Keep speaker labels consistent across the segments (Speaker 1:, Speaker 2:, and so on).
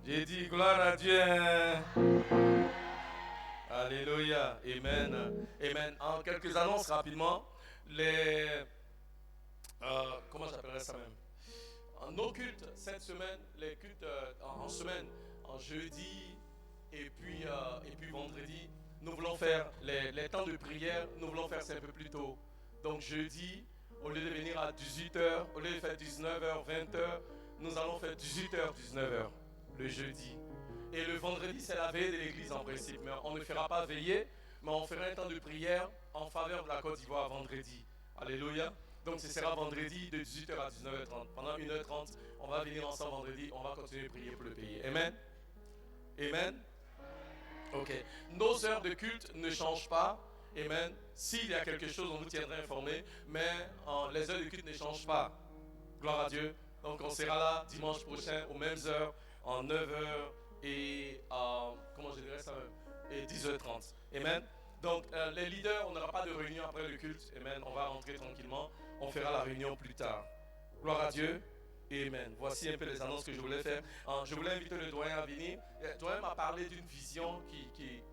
Speaker 1: J'ai dit gloire à Dieu. Alléluia. Amen. Amen. En quelques annonces rapidement. Les. Comment j'appellerais ça même? Nos cultes cette semaine, les cultes en semaine, en jeudi et puis vendredi, nous voulons faire les temps de prière, nous voulons faire ça un peu plus tôt. Donc jeudi, au lieu de venir à 18h, au lieu de faire 19h, 20h, nous allons faire 18h, 19h le jeudi. Et le vendredi, c'est la veille de l'église en principe, mais on ne fera pas veiller, mais on fera un temps de prière en faveur de la Côte d'Ivoire vendredi. Alléluia. Donc ce sera vendredi de 18h à 19h30. Pendant 1h30, on va venir ensemble vendredi, on va continuer de prier pour le pays. Amen. Amen. Ok. Nos heures de culte ne changent pas. Amen. S'il y a quelque chose, on vous tiendra informé. Mais les heures de culte ne changent pas. Gloire à Dieu. Donc on sera là dimanche prochain aux mêmes heures, en 9h et comment je dirais ça et 10h30. Amen. Donc les leaders, on n'aura pas de réunion après le culte. Amen. On va rentrer tranquillement. On fera la réunion plus tard. Gloire à Dieu. Amen. Voici un peu les annonces que je voulais faire. Je voulais inviter le doyen à venir. Le doyen m'a parlé d'une vision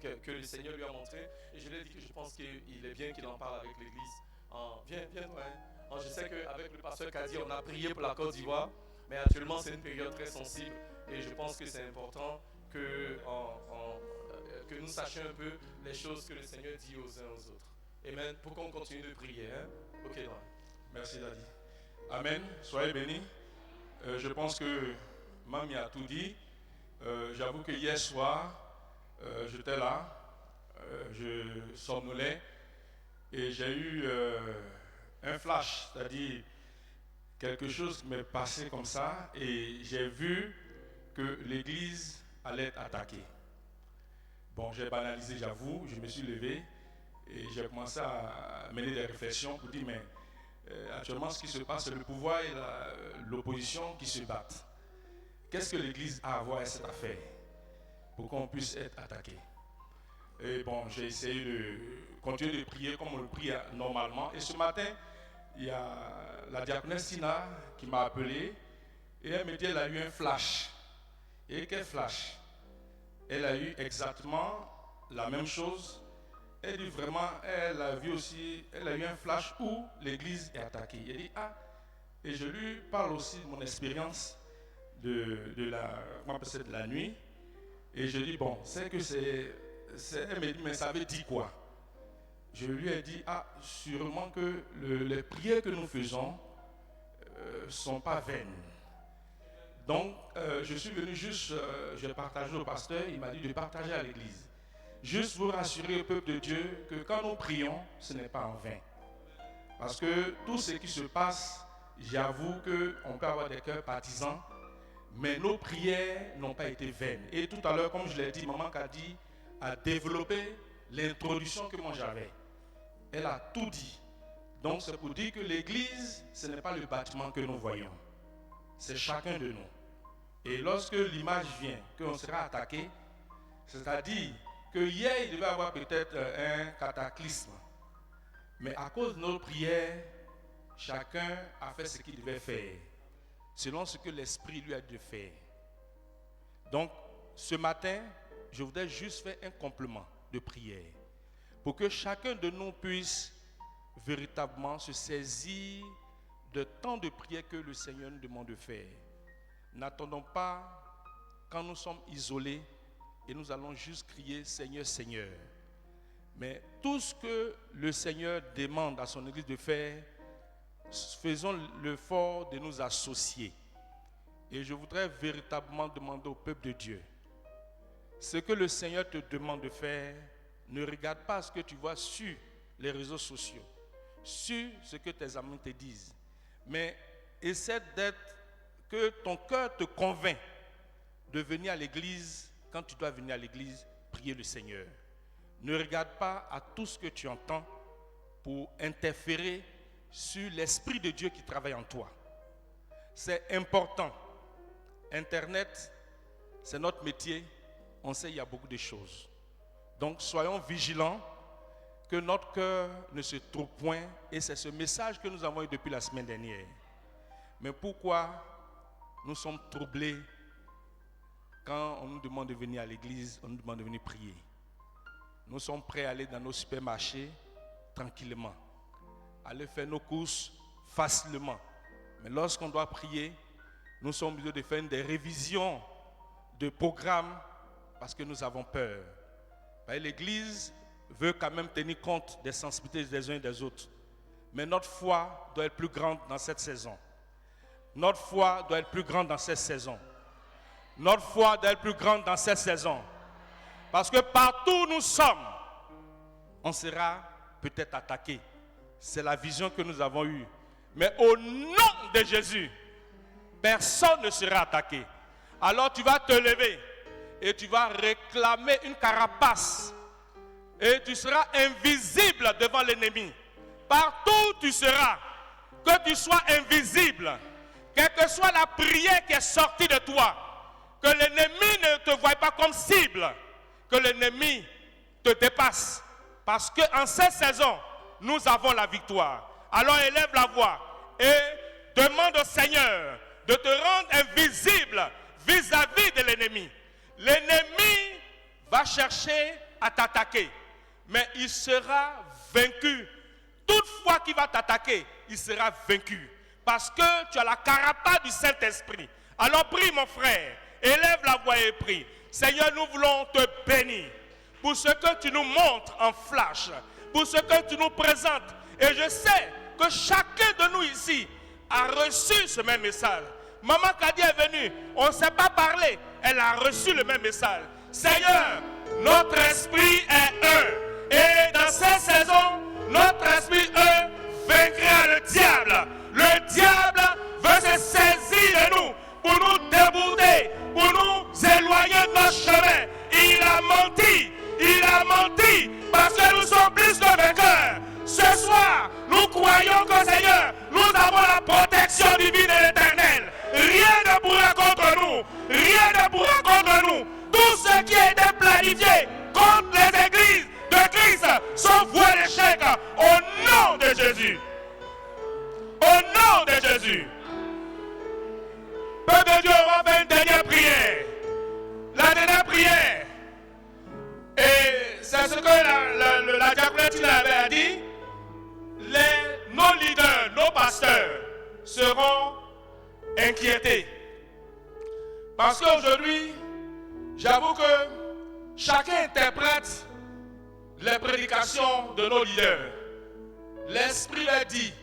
Speaker 1: que le Seigneur lui a montrée. Et je lui ai dit que je pense qu'il est bien qu'il en parle avec l'église. Viens, doyen. Je sais qu'avec le pasteur Kadi, on a prié pour la Côte d'Ivoire. Mais actuellement, c'est une période très sensible. Et je pense que c'est important que nous sachions un peu les choses que le Seigneur dit aux uns aux autres. Amen. Pour qu'on continue de prier. Hein? Ok, doyen.
Speaker 2: Merci, Daddy. Amen. Soyez bénis. Je pense que Mamie a tout dit. J'avoue que hier soir, j'étais là, je somnolais et j'ai eu un flash, c'est-à-dire quelque chose m'est passé comme ça et j'ai vu que l'église allait être attaquée. Bon, j'ai banalisé, j'avoue, je me suis levé et j'ai commencé à mener des réflexions pour dire, mais actuellement, ce qui se passe, c'est le pouvoir et l'opposition qui se battent. Qu'est-ce que l'Église a à voir avec cette affaire pour qu'on puisse être attaqué? Et bon, j'ai essayé de continuer de prier comme on le prie normalement. Et ce matin, il y a la diaconesse Tina qui m'a appelé et elle me dit qu'elle a eu un flash. Et quel flash? Elle a eu exactement la même chose. Elle dit vraiment, elle a vu aussi, elle a eu un flash où l'église est attaquée. Elle dit, et je lui parle aussi de mon expérience de la nuit. Et je dis, bon, c'est que elle me dit, mais ça veut dire quoi? Je lui ai dit, sûrement que les prières que nous faisons ne sont pas vaines. Donc, je suis venu juste, j'ai partagé au pasteur, il m'a dit de partager à l'église. Juste vous rassurer au peuple de Dieu que quand nous prions, ce n'est pas en vain. Parce que tout ce qui se passe, j'avoue qu'on peut avoir des cœurs partisans, mais nos prières n'ont pas été vaines. Et tout à l'heure, comme je l'ai dit, Maman Kadi a développé l'introduction que moi j'avais. Elle a tout dit. Donc c'est pour dire que l'église, ce n'est pas le bâtiment que nous voyons. C'est chacun de nous. Et lorsque l'image vient, qu'on sera attaqué, c'est-à-dire que hier, il devait y avoir peut-être un cataclysme. Mais à cause de nos prières, chacun a fait ce qu'il devait faire, selon ce que l'Esprit lui a dit de faire. Donc, ce matin, je voudrais juste faire un complément de prière, pour que chacun de nous puisse véritablement se saisir de tant de prières que le Seigneur nous demande de faire. N'attendons pas quand nous sommes isolés, et nous allons juste crier Seigneur, Seigneur. Mais tout ce que le Seigneur demande à son Église de faire, faisons l'effort de nous associer. Et je voudrais véritablement demander au peuple de Dieu, ce que le Seigneur te demande de faire, ne regarde pas ce que tu vois sur les réseaux sociaux, sur ce que tes amis te disent, mais essaie que ton cœur te convainc de venir à l'église. Quand tu dois venir à l'église, prier le Seigneur. Ne regarde pas à tout ce que tu entends pour interférer sur l'Esprit de Dieu qui travaille en toi. C'est important. Internet, c'est notre métier. On sait qu'il y a beaucoup de choses. Donc, soyons vigilants que notre cœur ne se trouve point. Et c'est ce message que nous avons eu depuis la semaine dernière. Mais pourquoi nous sommes troublés quand on nous demande de venir à l'église, on nous demande de venir prier. Nous sommes prêts à aller dans nos supermarchés tranquillement, aller faire nos courses facilement. Mais lorsqu'on doit prier, nous sommes obligés de faire des révisions de programmes parce que nous avons peur. L'église veut quand même tenir compte des sensibilités des uns et des autres. Mais notre foi doit être plus grande dans cette saison. Notre foi doit être plus grande dans cette saison. Notre foi doit être plus grande dans cette saison. Parce que partout où nous sommes, on sera peut-être attaqué. C'est la vision que nous avons eue. Mais au nom de Jésus, personne ne sera attaqué. Alors tu vas te lever et tu vas réclamer une carapace. Et tu seras invisible devant l'ennemi. Partout où tu seras, que tu sois invisible, quelle que soit la prière qui est sortie de toi, que l'ennemi ne te voie pas comme cible, que l'ennemi te dépasse. Parce qu'en cette saison, nous avons la victoire. Alors élève la voix et demande au Seigneur de te rendre invisible vis-à-vis de l'ennemi. L'ennemi va chercher à t'attaquer, mais il sera vaincu. Toutefois qu'il va t'attaquer, il sera vaincu. Parce que tu as la carapace du Saint-Esprit. Alors prie mon frère, élève la voix et prie. Seigneur, nous voulons te bénir pour ce que tu nous montres en flash, pour ce que tu nous présentes. Et je sais que chacun de nous ici a reçu ce même message. Maman Kadi est venue, on ne sait pas parler, elle a reçu le même message. Seigneur, notre esprit est un. Et dans cette saison, notre esprit un vaincra le diable. Le diable veut se saisir de nous pour nous débourder, pour nous éloigner de notre chemin. Il a menti parce que nous sommes plus que vainqueurs. Ce soir, nous croyons que Seigneur, nous avons la protection divine de l'Éternel. Rien ne pourra contre nous. Rien ne pourra contre nous. Tout ce qui a été planifié contre les églises de Christ sont voués d'échec. Au nom de Jésus. Au nom de Jésus. Peuple de Dieu, on va faire une dernière prière. La dernière prière. Et c'est ce que la diaconesse avait dit. Nos leaders, nos pasteurs seront inquiétés. Parce qu'aujourd'hui, j'avoue que chacun interprète les prédications de nos leaders. L'esprit leur dit.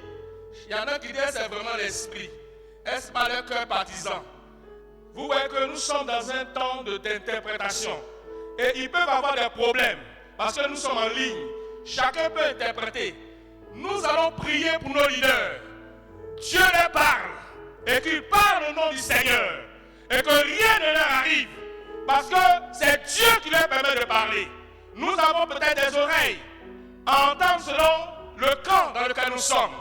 Speaker 2: Il y en a qui disent que c'est vraiment l'esprit. Est-ce pas leur cœur partisan? Vous voyez que nous sommes dans un temps d'interprétation. Et ils peuvent avoir des problèmes. Parce que nous sommes en ligne. Chacun peut interpréter. Nous allons prier pour nos leaders. Dieu leur parle. Et qu'ils parlent au nom du Seigneur. Et que rien ne leur arrive. Parce que c'est Dieu qui leur permet de parler. Nous avons peut-être des oreilles à entendre selon le camp dans lequel nous sommes.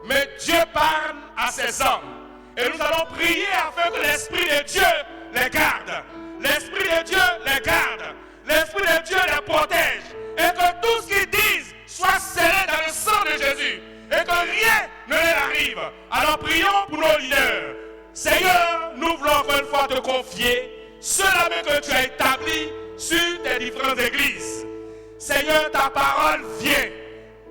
Speaker 2: Mais Dieu parle à ses hommes. Et nous allons prier afin que l'Esprit de Dieu les garde. L'Esprit de Dieu les garde. L'Esprit de Dieu les protège. Et que tout ce qu'ils disent soit scellé dans le sang de Jésus. Et que rien ne leur arrive. Alors prions pour nos leaders. Seigneur, nous voulons encore une fois te confier cela même que tu as établi sur tes différentes églises. Seigneur, ta parole vient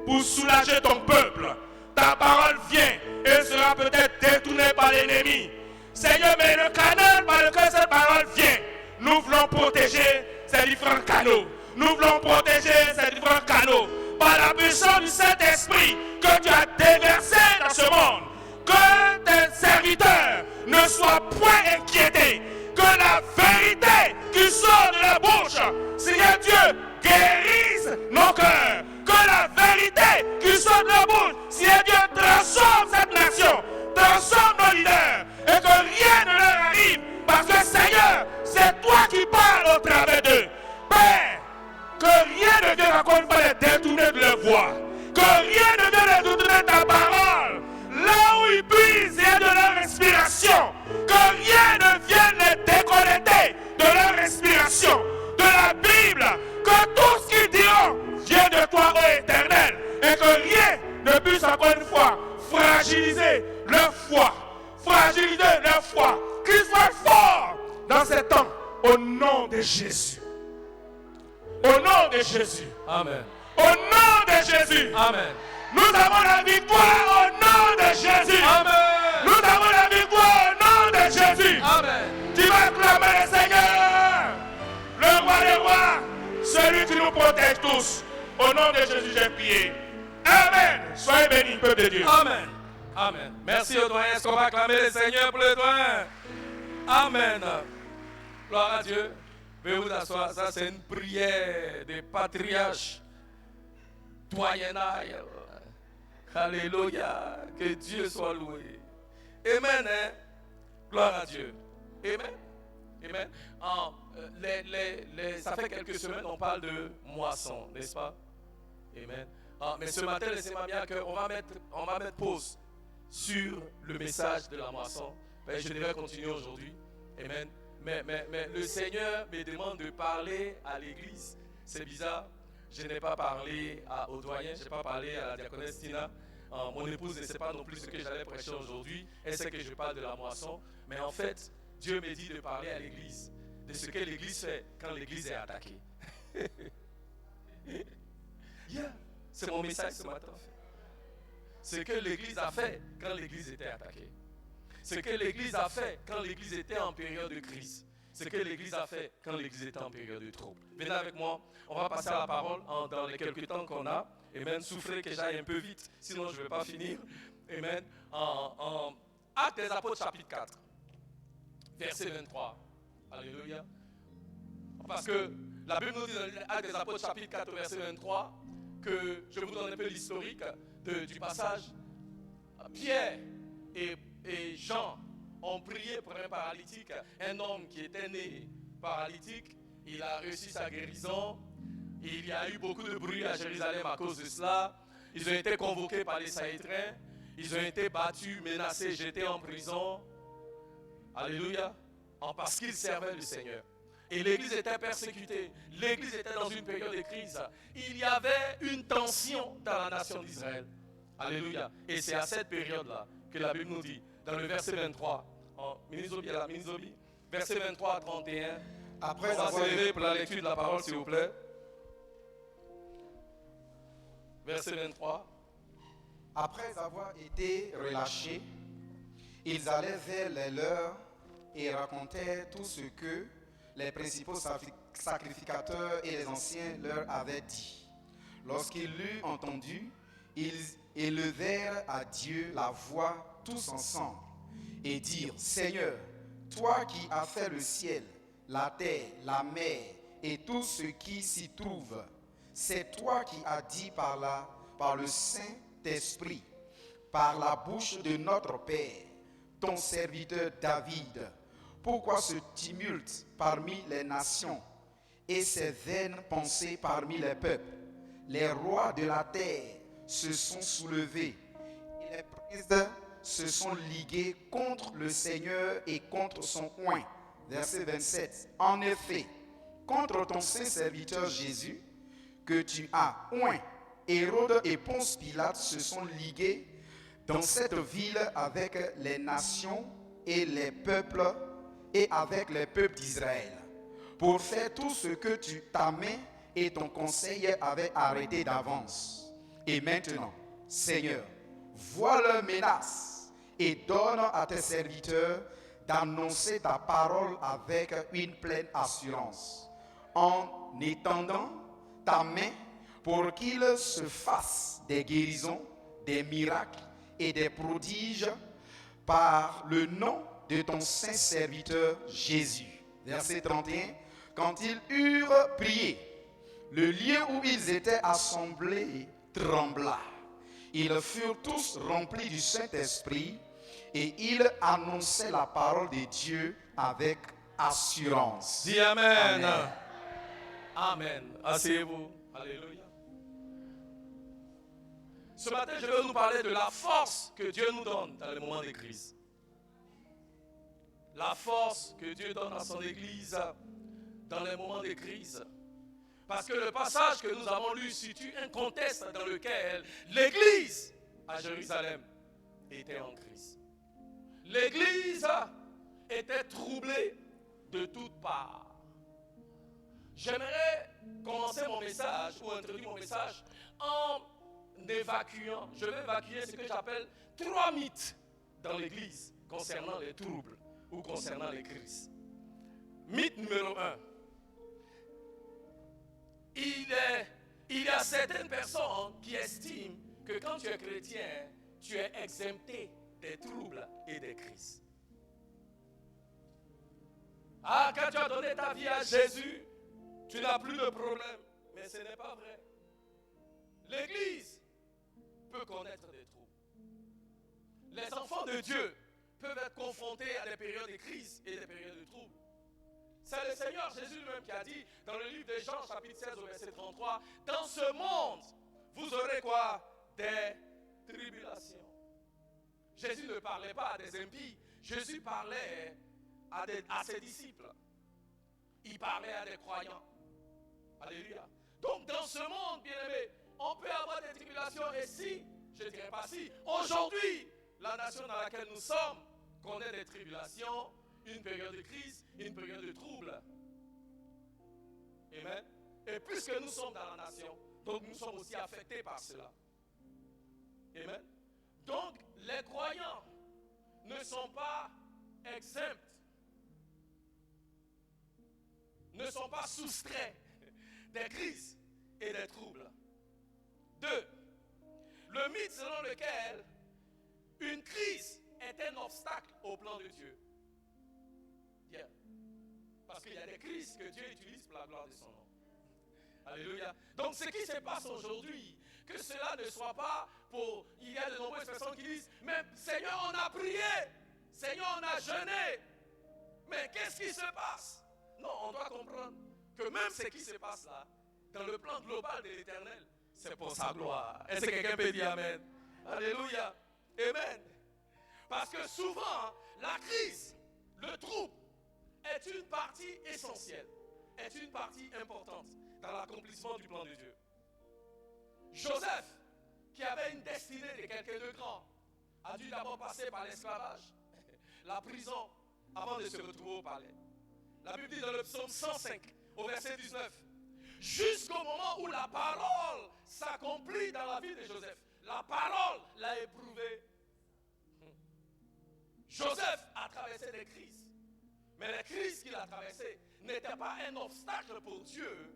Speaker 2: pour soulager ton peuple. Ta parole vient et sera peut-être détournée par l'ennemi. Seigneur, mais le canal par lequel cette parole vient, nous voulons protéger ces différents canaux. Nous voulons protéger ces différents canaux par la puissance du Saint-Esprit que tu as déversé dans ce monde. Que tes serviteurs ne soient point inquiétés. Que la vérité qui sort de la bouche, Seigneur Dieu, guérisse nos cœurs. Que la vérité qui sort de la bouche, Seigneur Dieu, transforme cette nation, transforme nos leaders, et que rien ne leur arrive, parce que Seigneur, c'est toi qui parles au travers d'eux. Père, que rien ne vienne encore une fois les détourner de leur voix, que rien ne vienne les détourner de ta parole, là où ils puissent et de leur respiration, que rien ne vienne les déconnecter de leur respiration, de la Bible, que tout ce qu'ils diront vient de toi, ô Éternel, et que rien ne puisse encore une fois fragiliser leur foi, qu'ils soient forts dans ces temps Au nom de Jésus. Au nom de Jésus.
Speaker 1: Amen.
Speaker 2: Au nom de Jésus.
Speaker 1: Amen.
Speaker 2: Nous avons la victoire au nom de Jésus.
Speaker 1: Amen.
Speaker 2: Nous avons la victoire au nom de Jésus.
Speaker 1: Amen.
Speaker 2: Tu vas acclamer le Seigneur, le roi des rois, celui qui nous protège tous. Au nom de Jésus, j'ai prié. Amen. Soyez bénis, peuple de Dieu.
Speaker 1: Amen. Amen. Merci au doyen. Est-ce qu'on va acclamer le Seigneur pour le doyen? Amen. Gloire à Dieu. Veuillez vous asseoir. Ça, c'est une prière des patriarches. Doyennaille. Alléluia. Que Dieu soit loué. Amen. Hein? Gloire à Dieu. Amen. Amen. Ça fait quelques semaines, on parle de moisson, n'est-ce pas? Amen. Mais ce matin, laissez-moi bien qu'on va mettre pause sur le message de la moisson. Je devrais continuer aujourd'hui. Amen. Mais le Seigneur me demande de parler à l'église. C'est bizarre. Je n'ai pas parlé au doyen, je n'ai pas parlé à la diaconesse Tina. Mon épouse ne sait pas non plus ce que j'allais prêcher aujourd'hui. Elle sait que je parle de la moisson. Mais en fait, Dieu me dit de parler à l'église, de ce que l'église fait quand l'église est attaquée. Yeah, c'est mon message ce matin. Ce que l'église a fait quand l'église était attaquée. Ce que l'église a fait quand l'église était en période de crise. Ce que l'église a fait quand l'église était en période de trouble. Venez avec moi, on va passer à la parole dans les quelques temps qu'on a. Amen. Souffrez que j'aille un peu vite, sinon je ne vais pas finir. Amen. En Actes des Apôtres, chapitre 4, verset 23. Alléluia. Parce que la Bible nous dit dans Actes des Apôtres, chapitre 4, verset 23, que je vous donne un peu l'historique du passage. Pierre et Jean ont prié pour un paralytique, un homme qui était né paralytique. Il a reçu sa guérison. Il y a eu beaucoup de bruit à Jérusalem à cause de cela. Ils ont été convoqués par les Sahédrins. Ils ont été battus, menacés, jetés en prison. Alléluia. Parce qu'ils servaient le Seigneur. Et l'église était persécutée. L'église était dans une période de crise. Il y avait une tension dans la nation d'Israël. Alléluia. Et c'est à cette période-là que la Bible nous dit, dans le verset 23, verset 23 à 31, après on va se lever pour la lecture de la parole, s'il vous plaît. Verset 23.
Speaker 3: Après avoir été relâchés, ils allèrent vers les leurs et racontèrent tout ce que les principaux sacrificateurs et les anciens leur avaient dit. Lorsqu'ils l'eurent entendu, ils élevèrent à Dieu la voix tous ensemble et dirent: Seigneur, toi qui as fait le ciel, la terre, la mer et tout ce qui s'y trouve, c'est toi qui as dit par le Saint-Esprit, par la bouche de notre Père, ton serviteur David. Pourquoi ce tumulte parmi les nations et ces vaines pensées parmi les peuples? Les rois de la terre se sont soulevés et les princes se sont ligués contre le Seigneur et contre son oint. Verset 27. En effet, contre ton saint serviteur Jésus, que tu as oint, Hérode et Ponce Pilate se sont ligués dans cette ville avec les nations et les peuples et avec les peuples d'Israël, pour faire tout ce que ta main et ton conseil avaient arrêté d'avance. Et maintenant, Seigneur, vois leurs menaces et donne à tes serviteurs d'annoncer ta parole avec une pleine assurance, en étendant ta main pour qu'il se fasse des guérisons, des miracles et des prodiges par le nom de ton saint serviteur Jésus. Verset 31. Quand ils eurent prié, le lieu où ils étaient assemblés trembla. Ils furent tous remplis du Saint-Esprit et ils annonçaient la parole de Dieu avec assurance.
Speaker 1: Dis Amen.
Speaker 3: Amen.
Speaker 1: Amen. Asseyez-vous. Alléluia. Ce matin, je vais nous parler de la force que Dieu nous donne dans les moments de crise. La force que Dieu donne à son Église dans les moments de crise. Parce que le passage que nous avons lu situe un contexte dans lequel l'Église à Jérusalem était en crise. L'Église était troublée de toutes parts. J'aimerais commencer mon message ou introduire mon message en évacuant. Je vais évacuer ce que j'appelle 3 mythes dans l'Église concernant les troubles ou concernant les crises. Mythe numéro 1. Il y a certaines personnes qui estiment que quand tu es chrétien, tu es exempté des troubles et des crises. Ah, quand tu as donné ta vie à Jésus, tu n'as plus de problème. Mais ce n'est pas vrai. L'Église peut connaître des troubles. Les enfants de Dieu peuvent être confrontés à des périodes de crise et des périodes de troubles. C'est le Seigneur Jésus lui-même qui a dit dans le livre de Jean, chapitre 16, au verset 33, « Dans ce monde, vous aurez quoi? Des tribulations. » Jésus ne parlait pas à des impies. Jésus parlait à ses disciples. Il parlait à des croyants. Alléluia. Donc dans ce monde, bien-aimé, on peut avoir des tribulations. Et si, je ne dirais pas si, aujourd'hui, la nation dans laquelle nous sommes connaît des tribulations, une période de crise, une période de trouble. Amen. Et puisque nous sommes dans la nation, donc nous sommes aussi affectés par cela. Amen. Donc les croyants ne sont pas exempts, ne sont pas soustraits des crises et des troubles. 2. Le mythe selon lequel une crise est un obstacle au plan de Dieu. Yeah. Parce qu'il y a des crises que Dieu utilise pour la gloire de son nom. Alléluia. Donc ce qui se passe aujourd'hui, que cela ne soit pas pour... Il y a de nombreuses personnes qui disent, mais Seigneur, on a prié, Seigneur, on a jeûné, mais qu'est-ce qui se passe? Non, on doit comprendre que même ce qui se passe là, dans le plan global de l'Éternel, c'est pour sa gloire. Est-ce que quelqu'un peut dire Amen? Alléluia. Amen. Parce que souvent, la crise, le trouble, est une partie essentielle, est une partie importante dans l'accomplissement du plan de Dieu. Joseph, qui avait une destinée de quelqu'un de grand, a dû d'abord passer par l'esclavage, la prison, avant de se retrouver au palais. La Bible dit dans le psaume 105, au verset 19, jusqu'au moment où la parole s'accomplit dans la vie de Joseph. La parole l'a éprouvé. Joseph a traversé des crises. Mais les crises qu'il a traversées n'étaient pas un obstacle pour Dieu.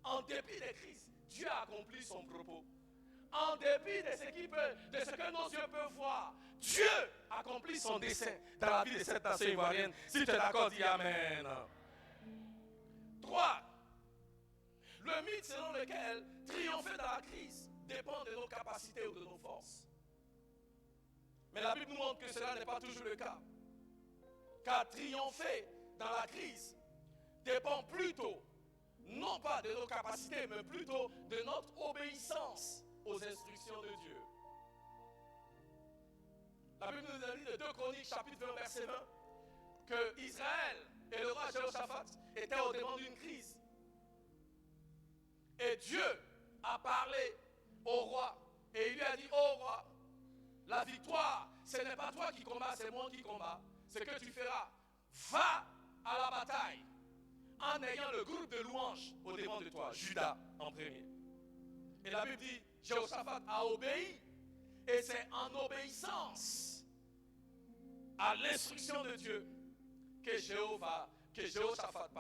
Speaker 1: En dépit des crises, Dieu a accompli son propos. En dépit de ce que nos yeux peuvent voir, Dieu accomplit son dessein dans la vie de cette nation ivoirienne. Si tu es d'accord, dis Amen. 3. Le mythe selon lequel triompher dans la crise dépend de nos capacités ou de nos forces. Mais la Bible nous montre que cela n'est pas toujours le cas. Car triompher dans la crise dépend plutôt, non pas de nos capacités, mais plutôt de notre obéissance aux instructions de Dieu. La Bible nous dit de 2 Chroniques, chapitre 20, verset 20, que Israël et le roi Jéhoshaphat étaient au devant d'une crise. Et Dieu a parlé au roi et il lui a dit, ô roi, la victoire, ce n'est pas toi qui combats, c'est moi qui combats. Ce que tu feras, va à la bataille en ayant le groupe de louanges au devant de toi, Judas en premier. Et la Bible dit, Jéhoshaphat a obéi et c'est en obéissance à l'instruction de Dieu que Jéhoshaphat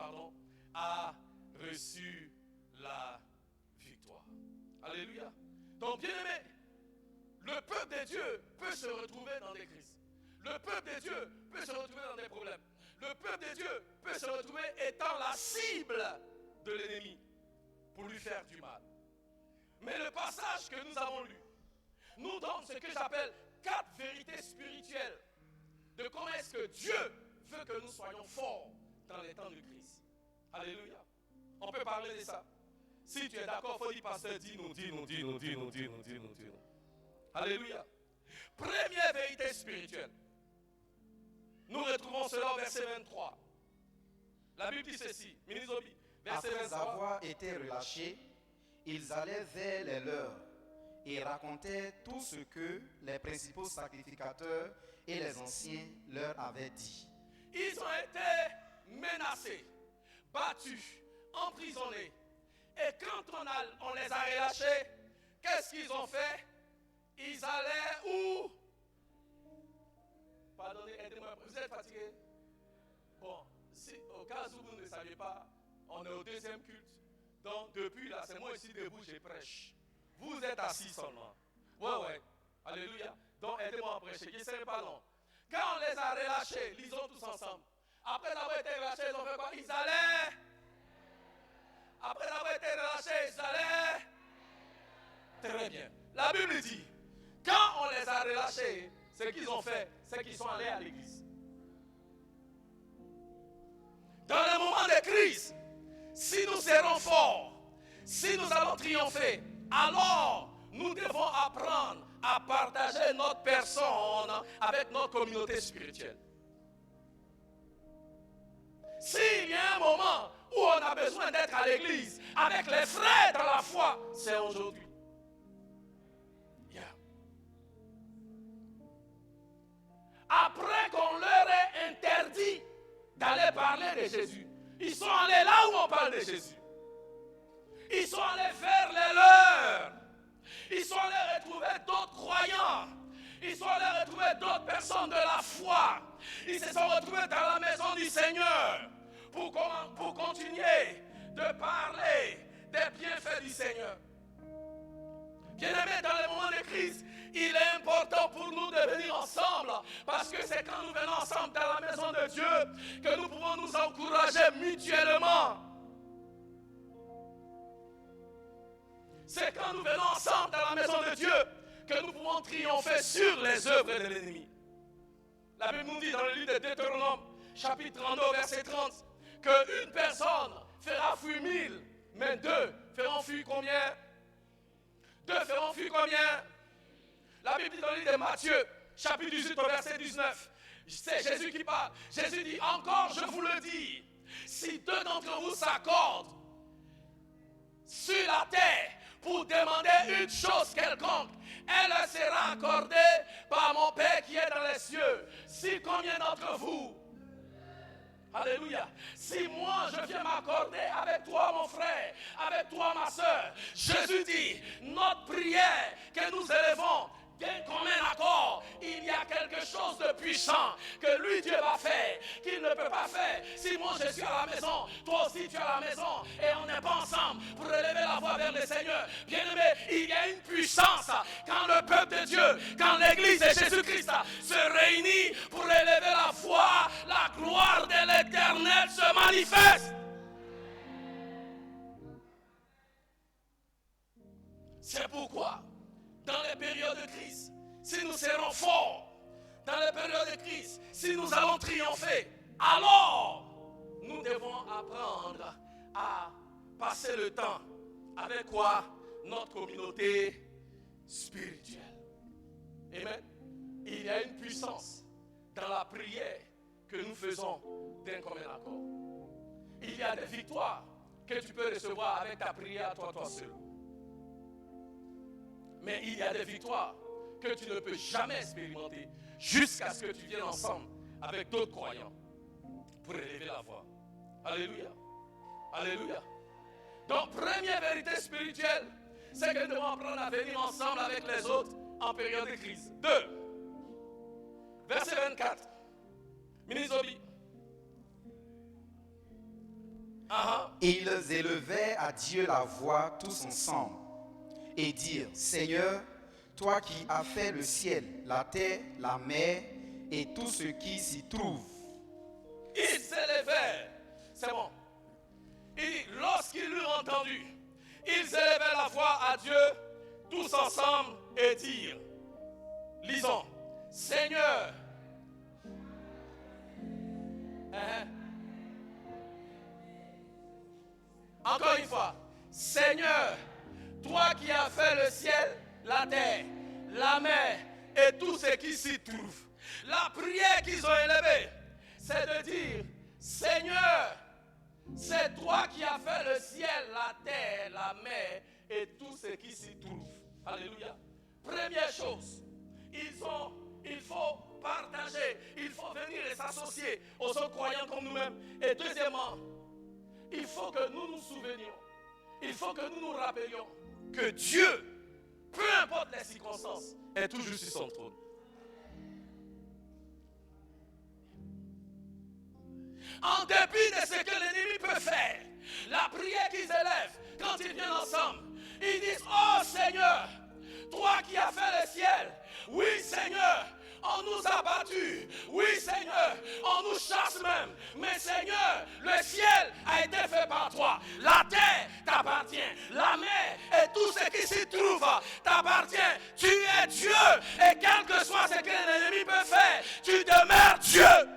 Speaker 1: a reçu la victoire. Alléluia. Donc bien aimé, le peuple de Dieu peut se retrouver dans des crises. Le peuple de Dieu peut se retrouver dans des problèmes. Le peuple de Dieu peut se retrouver étant la cible de l'ennemi pour lui faire du mal. Mais le passage que nous avons lu nous donne ce que j'appelle 4 vérités spirituelles de comment est-ce que Dieu veut que nous soyons forts dans les temps de crise. Alléluia. On peut parler de ça. Si tu es d'accord, il faut dire, pasteur, dis-nous. Alléluia. Première vérité spirituelle. Nous retrouvons cela au verset 23. La Bible dit ceci. Minisobi, verset 23.
Speaker 3: Après avoir été relâchés, ils allaient vers les leurs et racontaient tout ce que les principaux sacrificateurs et les anciens leur avaient dit.
Speaker 1: Ils ont été menacés, battus, emprisonnés. Et quand on les a relâchés, qu'est-ce qu'ils ont fait? Ils allaient où? Pardonnez, aidez-moi, vous êtes fatigué? Bon, au cas où vous ne le saviez pas, on est au deuxième culte. Donc depuis là, c'est moi ici debout, je prêche. Vous êtes assis seulement. Ouais. Alléluia. Donc aidez-moi à prêcher, qui ne serait pas long. Quand on les a relâchés, lisons tous ensemble. Après avoir été relâchés, ils ont fait quoi? Ils allaient. Après avoir été relâchés, ils allaient. Très bien. La Bible dit, quand on les a relâchés, ce qu'ils ont fait, c'est qu'ils sont allés à l'église. Dans les moments de crise, si nous serons forts, si nous allons triompher, alors nous devons apprendre à partager notre personne avec notre communauté spirituelle. S'il y a un moment où on a besoin d'être à l'église avec les frères dans la foi, c'est aujourd'hui. Après qu'on leur ait interdit d'aller parler de Jésus, ils sont allés là où on parle de Jésus. Ils sont allés faire les leurs. Ils sont allés retrouver d'autres croyants. Ils sont allés retrouver d'autres personnes de la foi. Ils se sont retrouvés dans la maison du Seigneur pour continuer de parler des bienfaits du Seigneur. Bien-aimés, dans les moments de crise, il est important pour nous de venir ensemble, parce que c'est quand nous venons ensemble dans la maison de Dieu que nous pouvons nous encourager mutuellement. C'est quand nous venons ensemble dans la maison de Dieu que nous pouvons triompher sur les œuvres de l'ennemi. La Bible nous dit dans le livre de Deutéronome, chapitre 32, verset 30, qu'une personne fera fuir 1000, mais 2 feront fuir combien? 2 feront fuir combien? La Bible dit dans le livre de Matthieu, chapitre 18, verset 19, c'est Jésus qui parle. Jésus dit, encore je vous le dis, si 2 d'entre vous s'accordent sur la terre pour demander une chose quelconque, elle sera accordée par mon Père qui est dans les cieux. Si combien d'entre vous, alléluia, si moi je viens m'accorder avec toi mon frère, avec toi ma soeur, Jésus dit, notre prière que nous élevons d'un commun accord, il y a quelque chose de puissant que lui Dieu va faire, qu'il ne peut pas faire. Si moi je suis à la maison, toi aussi tu es à la maison, et on n'est pas ensemble pour élever la voix vers le Seigneur. Bien-aimé, il y a une puissance quand le peuple de Dieu, quand l'église de Jésus-Christ se réunit pour élever la voix, la gloire de l'Éternel se manifeste. C'est pourquoi dans les périodes de crise, si nous serons forts, dans les périodes de crise, si nous allons triompher, alors nous devons apprendre à passer le temps avec quoi? Notre communauté spirituelle. Amen. Il y a une puissance dans la prière que nous faisons d'un commun accord. Il y a des victoires que tu peux recevoir avec ta prière toi seul. Mais il y a des victoires que tu ne peux jamais expérimenter jusqu'à ce que tu viennes ensemble avec d'autres croyants pour élever la voix. Alléluia. Alléluia. Donc, première vérité spirituelle, c'est que nous devons apprendre à venir ensemble avec les autres en période de crise. 2. Verset 24. Ministre Obi.
Speaker 3: Ils élevaient à Dieu la voix tous ensemble et dire, Seigneur, toi qui as fait le ciel, la terre, la mer et tout ce qui s'y trouve.
Speaker 1: Ils s'élevèrent. C'est bon. Et lorsqu'ils l'eurent entendu, ils élevaient la voix à Dieu tous ensemble et dirent, lisons, Seigneur, encore une fois, Seigneur, toi qui as fait le ciel, la terre, la mer et tout ce qui s'y trouve. La prière qu'ils ont élevée, c'est de dire, Seigneur, c'est toi qui as fait le ciel, la terre, la mer et tout ce qui s'y trouve. Alléluia. Première chose, il faut partager, il faut venir et s'associer aux autres croyants comme nous-mêmes. Et deuxièmement, il faut que nous nous souvenions, il faut que nous nous rappelions que Dieu, peu importe les circonstances, est toujours sur son trône. En dépit de ce que l'ennemi peut faire, la prière qu'ils élèvent quand ils viennent ensemble, ils disent: oh Seigneur, toi qui as fait le ciel, oui Seigneur, on nous a battus, oui Seigneur, on nous chasse même, mais Seigneur, le ciel a été fait par toi, la terre t'appartient, la mer et tout ce qui s'y trouve t'appartient, tu es Dieu, et quel que soit ce que l'ennemi peut faire, tu demeures Dieu.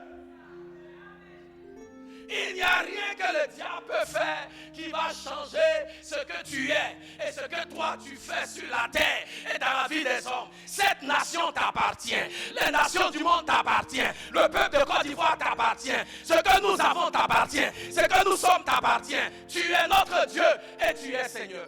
Speaker 1: Il n'y a rien que le diable peut faire qui va changer ce que tu es et ce que toi tu fais sur la terre et dans la vie des hommes. Cette nation t'appartient. Les nations du monde t'appartiennent. Le peuple de Côte d'Ivoire t'appartient. Ce que nous avons t'appartient. Ce que nous sommes t'appartient. Tu es notre Dieu et tu es Seigneur.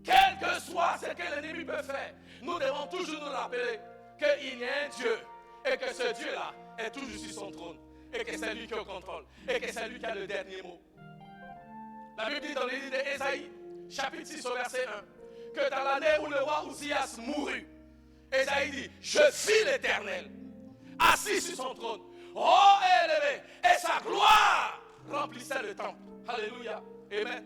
Speaker 1: Quel que soit ce que l'ennemi peut faire, nous devons toujours nous rappeler qu'il y a un Dieu et que ce Dieu-là est toujours sur son trône. Et que c'est lui qui est au contrôle. Et que c'est lui qui a le dernier mot. La Bible dit dans le livre d'Ésaïe, chapitre 6 au verset 1, que dans l'année où le roi Ozias mourut, Ésaïe dit: je vis l'Éternel, assis sur son trône, haut et élevé, et sa gloire remplissait le temple. Alléluia. Amen.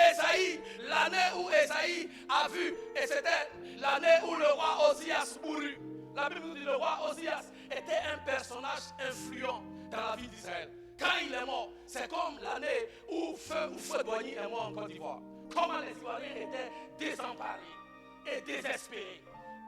Speaker 1: Ésaïe, l'année où Ésaïe a vu, et c'était l'année où le roi Ozias mourut. La Bible nous dit que le roi Ozias était un personnage influent dans la vie d'Israël. Quand il est mort, c'est comme l'année où Feu Boigny est mort en Côte d'Ivoire. Comment les Ivoiriens étaient désemparés et désespérés.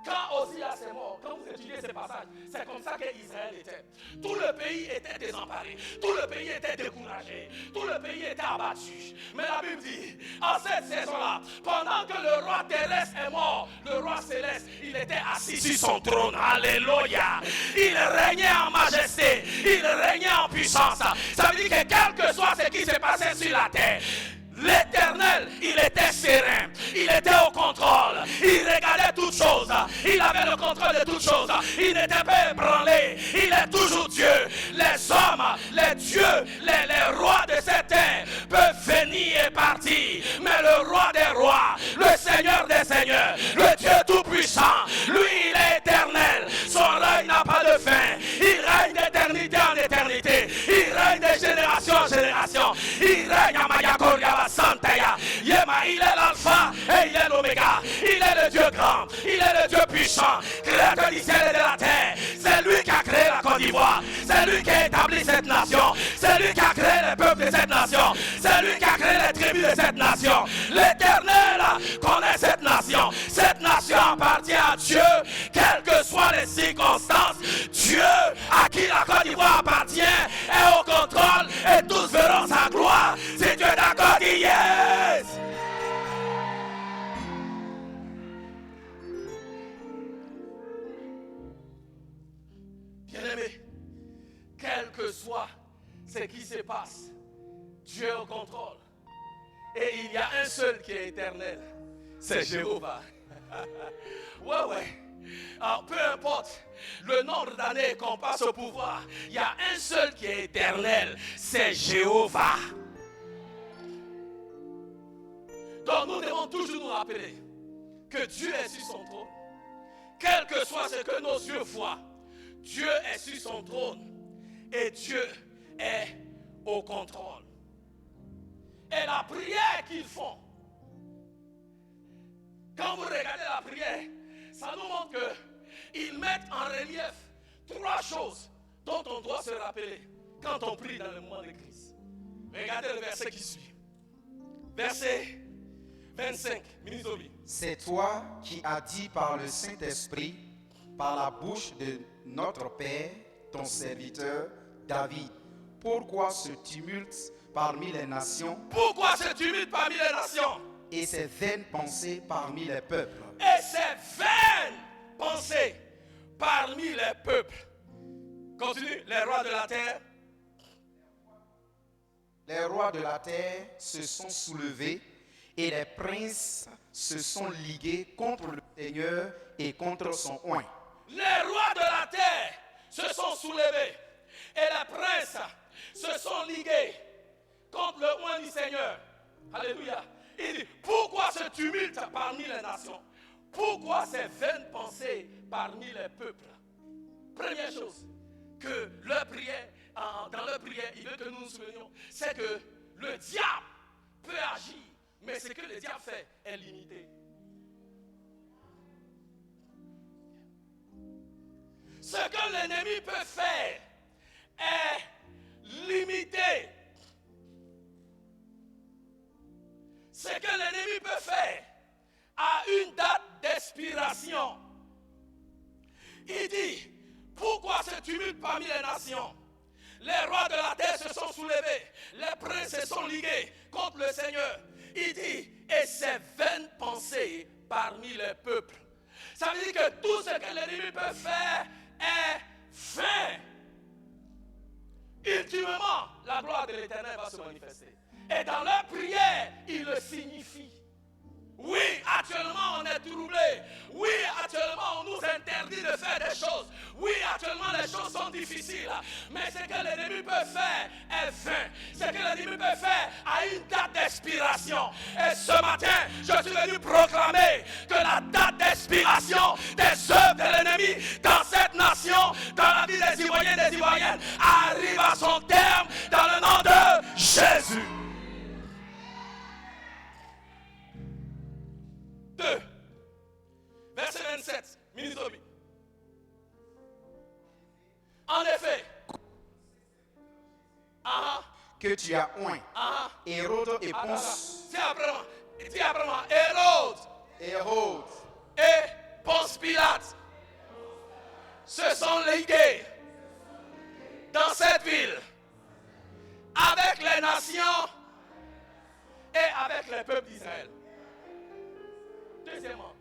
Speaker 1: Quand Ozias est mort, quand vous étudiez ces passages, c'est comme ça qu'Israël était. Tout le pays était désemparé, tout le pays était découragé, tout le pays était abattu. Mais la Bible dit, en cette saison-là, pendant que le roi terrestre est mort, le roi céleste, il était assis sur son trône. Alléluia. Il régnait en majesté, il régnait en puissance. Ça veut dire que quel que soit ce qui s'est passé sur la terre, l'Éternel, il était serein, il était au contrôle, il regardait toutes choses, il avait le contrôle de toutes choses, il n'était pas ébranlé, il est toujours Dieu. Les hommes, les dieux, les rois de cette terre peuvent venir et partir, mais le roi des rois, le Seigneur des seigneurs, le Dieu tout-puissant, lui il est éternel, son règne n'a pas de fin, il règne d'éternité en éternité, il règne de génération en génération, il règne à Mayakoria. Yema, il est l'alpha et il est l'oméga. Il est le Dieu grand, il est le Dieu puissant, créateur du ciel et de la terre. C'est lui qui a créé la Côte d'Ivoire, c'est lui qui a établi cette nation, c'est lui qui a créé les peuples de cette nation, c'est lui qui a créé les tribus de cette nation. L'Éternel connaît cette nation. Cette nation appartient à Dieu, quelles que soient les circonstances. Dieu à qui la Côte d'Ivoire appartient est au contrôle et tous verront sa gloire. Si Dieu est d'accord, dis yes. Bien-aimé, quel que soit ce qui se passe, Dieu est au contrôle. Et il y a un seul qui est éternel, c'est Jéhovah. Ouais. Alors, peu importe le nombre d'années qu'on passe au pouvoir, il y a un seul qui est éternel, c'est Jéhovah. Donc nous devons toujours nous rappeler que Dieu est sur son trône. Quel que soit ce que nos yeux voient, Dieu est sur son trône et Dieu est au contrôle. Et la prière qu'ils font, quand vous regardez la prière, ça nous montre qu'ils mettent en relief 3 choses dont on doit se rappeler quand on prie dans le moment de crise. Regardez le verset qui suit. Verset 25, Minisobi.
Speaker 3: C'est toi qui as dit par le Saint-Esprit, par la bouche de notre Père, ton serviteur David. Pourquoi ce tumulte parmi les nations?
Speaker 1: Pourquoi ce tumulte parmi les nations?
Speaker 3: Et ces vaines pensées parmi les peuples.
Speaker 1: Et ces vaines pensées parmi les peuples. Continue, les rois de la terre.
Speaker 3: Les rois de la terre se sont soulevés et les princes se sont ligués contre le Seigneur et contre son oint.
Speaker 1: Les rois de la terre se sont soulevés et les princes se sont ligués contre le oint du Seigneur. Alléluia. Il dit, pourquoi ce tumulte parmi les nations? Pourquoi ces vaines pensées parmi les peuples? Première chose, que leur prière, dans leur prière, il veut que nous nous souvenions, c'est que le diable peut agir, mais ce que le diable fait est limité. Ce que l'ennemi peut faire est limité. Ce que l'ennemi peut faire a une date d'expiration. Il dit, pourquoi ce tumulte parmi les nations? Les rois de la terre se sont soulevés, les princes se sont ligués contre le Seigneur. Il dit, et ces vaines pensées parmi les peuples. Ça veut dire que tout ce que l'ennemi peut faire est vain. Ultimement, la gloire de l'Éternel va se manifester. Et dans leur prière, il le signifie. Oui, actuellement on est troublé. Oui, actuellement on nous interdit de faire des choses. Oui, actuellement les choses sont difficiles. Mais ce que l'ennemi peut faire est vain. Ce que l'ennemi peut faire a une date d'expiration. Et ce matin, je suis venu proclamer que la date d'expiration des œuvres de l'ennemi dans cette nation, dans la vie des Ivoiriens et des Ivoiriennes, arrive à son terme dans le nom de Jésus. 2, verset 27, ministre Obi. En effet,
Speaker 3: que tu as oint, Hérode et Ponce,
Speaker 1: dis après moi, Hérode et Ponce Pilate se sont ligués dans cette ville avec les nations et avec les peuples d'Israël. Deuxièmement,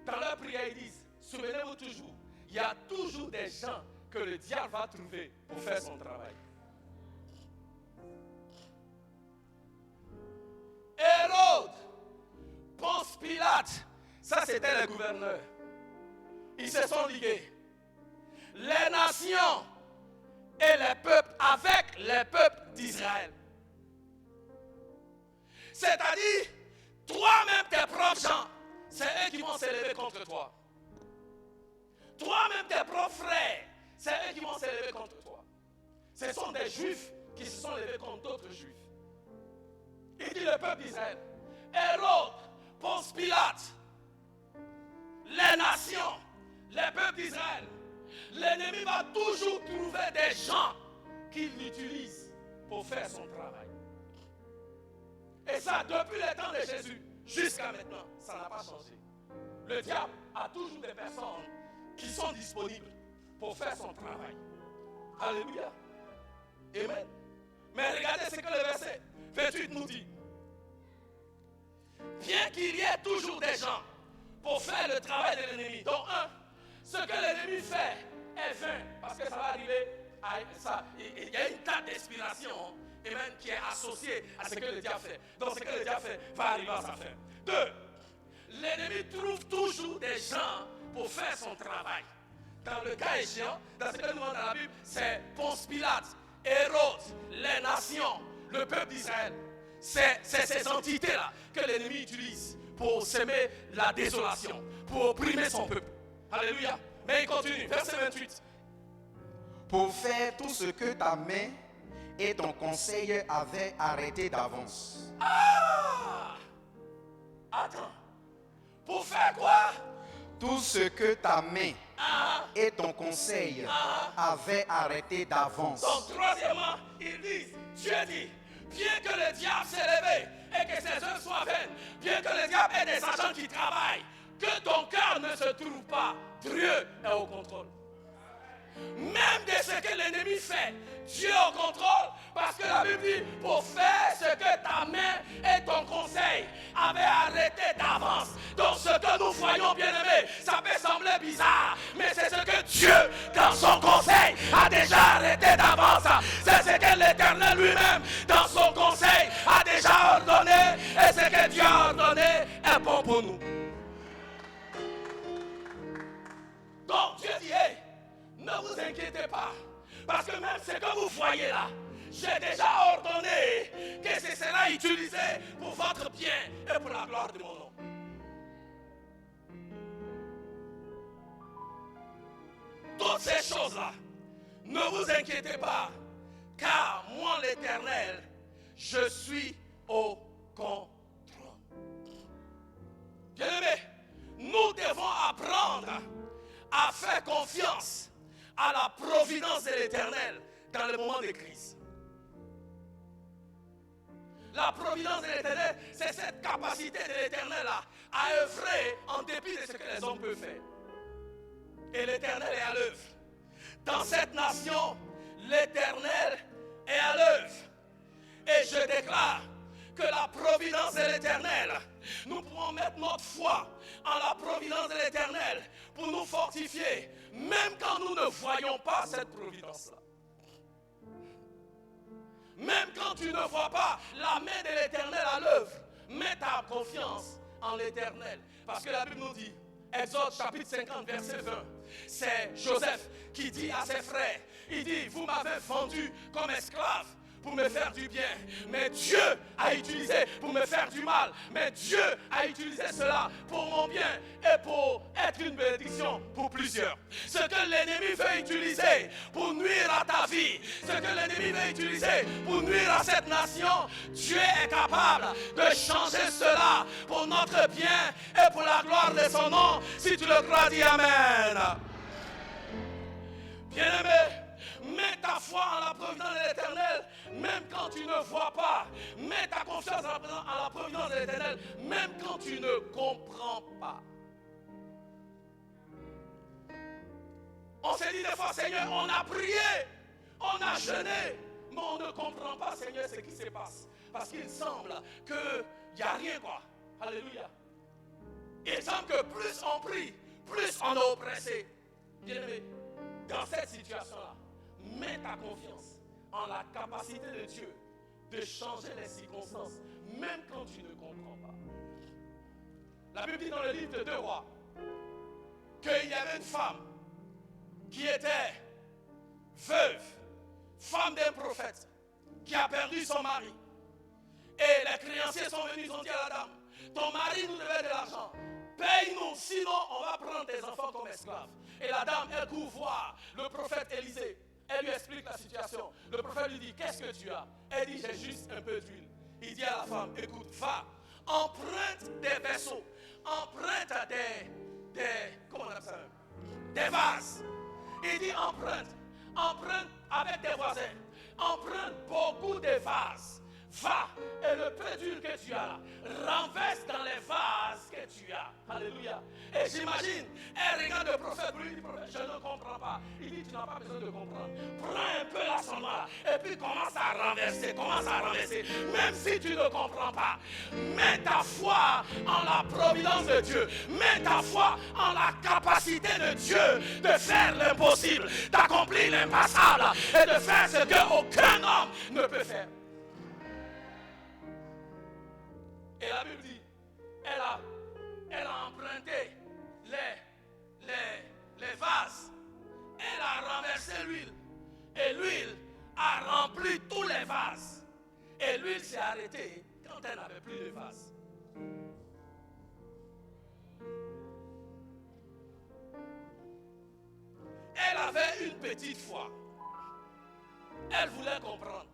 Speaker 1: dans leur prière, ils disent, souvenez-vous toujours, il y a toujours des gens que le diable va trouver pour faire son travail. Hérode, Ponce Pilate, ça c'était les gouverneurs. Ils se sont ligués. Les nations et les peuples avec les peuples d'Israël. C'est-à-dire, toi-même tes propres gens, c'est eux qui vont s'élever contre toi. Toi-même tes propres frères, c'est eux qui vont s'élever contre toi. Ce sont des juifs qui se sont levés contre d'autres juifs. Il dit le peuple d'Israël, Hérode, Ponce Pilate, les nations, les peuples d'Israël, l'ennemi va toujours trouver des gens qu'il utilise pour faire son travail. Et ça, depuis le temps de Jésus jusqu'à maintenant, ça n'a pas changé. Le diable a toujours des personnes qui sont disponibles pour faire son travail. Alléluia. Amen. Mais regardez ce que le verset 28 nous dit. Bien qu'il y ait toujours des gens pour faire le travail de l'ennemi, dont ce que l'ennemi fait est vain, parce que ça va arriver à ça. Il y a une date d'expiration, amen, qui est associée à ce que le diable fait. Donc ce que le diable fait va arriver à sa fin. 2. L'ennemi trouve toujours des gens pour faire son travail. Dans le cas échéant, dans ce que nous voyons dans la Bible, c'est Ponce Pilate, Hérode, les nations, le peuple d'Israël. C'est ces entités-là que l'ennemi utilise pour semer la désolation, pour opprimer son peuple. Alléluia. Mais il continue, verset 28.
Speaker 3: Pour faire tout ce que ta main et ton conseil avaient arrêté d'avance.
Speaker 1: Attends. Pour faire quoi?
Speaker 3: Tout ce que ta main et ton conseil avaient arrêté d'avance.
Speaker 1: Donc, troisièmement, ils disent, Dieu dit, bien que le diable s'est levé et que ses œuvres soient vaines, bien que le diable ait des agents qui travaillent, que ton cœur ne se trouve pas, Dieu est au contrôle. Même de ce que l'ennemi fait, Dieu est au contrôle, parce que la Bible dit, pour faire ce que ta main et ton conseil avaient arrêté d'avance. Donc ce que nous voyons, bien-aimés, ça peut sembler bizarre, mais c'est ce que Dieu, dans son conseil, a déjà arrêté d'avance. C'est ce que l'Éternel lui-même, dans son conseil, a déjà ordonné, et ce que Dieu a ordonné est bon pour nous. Donc Dieu dit, hey, ne vous inquiétez pas, parce que même ce que vous voyez là, je j'ai déjà ordonné que ce sera utilisé pour votre bien et pour la gloire de mon nom. Toutes ces choses-là, ne vous inquiétez pas, car moi l'Éternel, je suis au contrôle. Bien-aimés, nous devons apprendre à faire confiance à la providence de l'Éternel dans les moments de crise. La providence de l'Éternel, c'est cette capacité de l'Éternel à œuvrer en dépit de ce que les hommes peuvent faire. Et l'Éternel est à l'œuvre. Dans cette nation, l'Éternel est à l'œuvre. Et je déclare que la providence de l'Éternel, nous pouvons mettre notre foi en la providence de l'Éternel pour nous fortifier, même quand nous ne voyons pas cette providence-là. Même quand tu ne vois pas la main de l'Éternel à l'œuvre, mets ta confiance en l'Éternel. Parce que la Bible nous dit, Exode chapitre 50, verset 20, c'est Joseph qui dit à ses frères, il dit, vous m'avez vendu comme esclave pour me faire du bien, mais Dieu a utilisé pour me faire du mal, mais Dieu a utilisé cela pour mon bien et pour être une bénédiction pour plusieurs. Ce que l'ennemi veut utiliser pour nuire à ta vie, ce que l'ennemi veut utiliser pour nuire à cette nation, Dieu est capable de changer cela pour notre bien et pour la gloire de son nom. Si tu le crois, dis Amen. Bien-aimé, mets ta foi en la providence de l'Éternel, même quand tu ne vois pas. Mets ta confiance en la providence de l'Éternel, même quand tu ne comprends pas. On s'est dit des fois, Seigneur, on a prié, on a jeûné, mais on ne comprend pas, Seigneur, ce qui se passe. Parce qu'il semble qu'il n'y a rien, quoi. Alléluia. Il semble que plus on prie, plus on est oppressé. Bien-aimé, dans cette situation-là, mets ta confiance en la capacité de Dieu de changer les circonstances, même quand tu ne comprends pas. La Bible dit dans le livre de 2 Rois qu'il y avait une femme qui était veuve, femme d'un prophète, qui a perdu son mari. Et les créanciers sont venus, ils ont dit à la dame, ton mari nous devait de l'argent, paye-nous, sinon on va prendre tes enfants comme esclaves. Et la dame, elle court voir le prophète Élisée. Elle lui explique la situation. Le prophète lui dit, qu'est-ce que tu as? Elle dit, j'ai juste un peu d'huile. Il dit à la femme, écoute, va, emprunte des vaisseaux, emprunte comment on appelle ça? Des vases. Il dit, emprunte avec tes voisins, emprunte beaucoup de vases. Va, et le peu d'huile que tu as là, renverse dans les vases que tu as. Alléluia. Et j'imagine, elle regarde le prophète, lui dit, prophète, je ne comprends pas. Il dit, tu n'as pas besoin de comprendre. Prends un peu la sonde et puis commence à renverser, même si tu ne comprends pas. Mets ta foi en la providence de Dieu. Mets ta foi en la capacité de Dieu de faire l'impossible, d'accomplir l'impassable et de faire ce qu'aucun homme ne peut faire. Et la Bible dit, elle a emprunté les vases. Elle a renversé l'huile. Et l'huile a rempli tous les vases. Et l'huile s'est arrêtée quand elle n'avait plus de vases. Elle avait une petite foi. Elle voulait comprendre.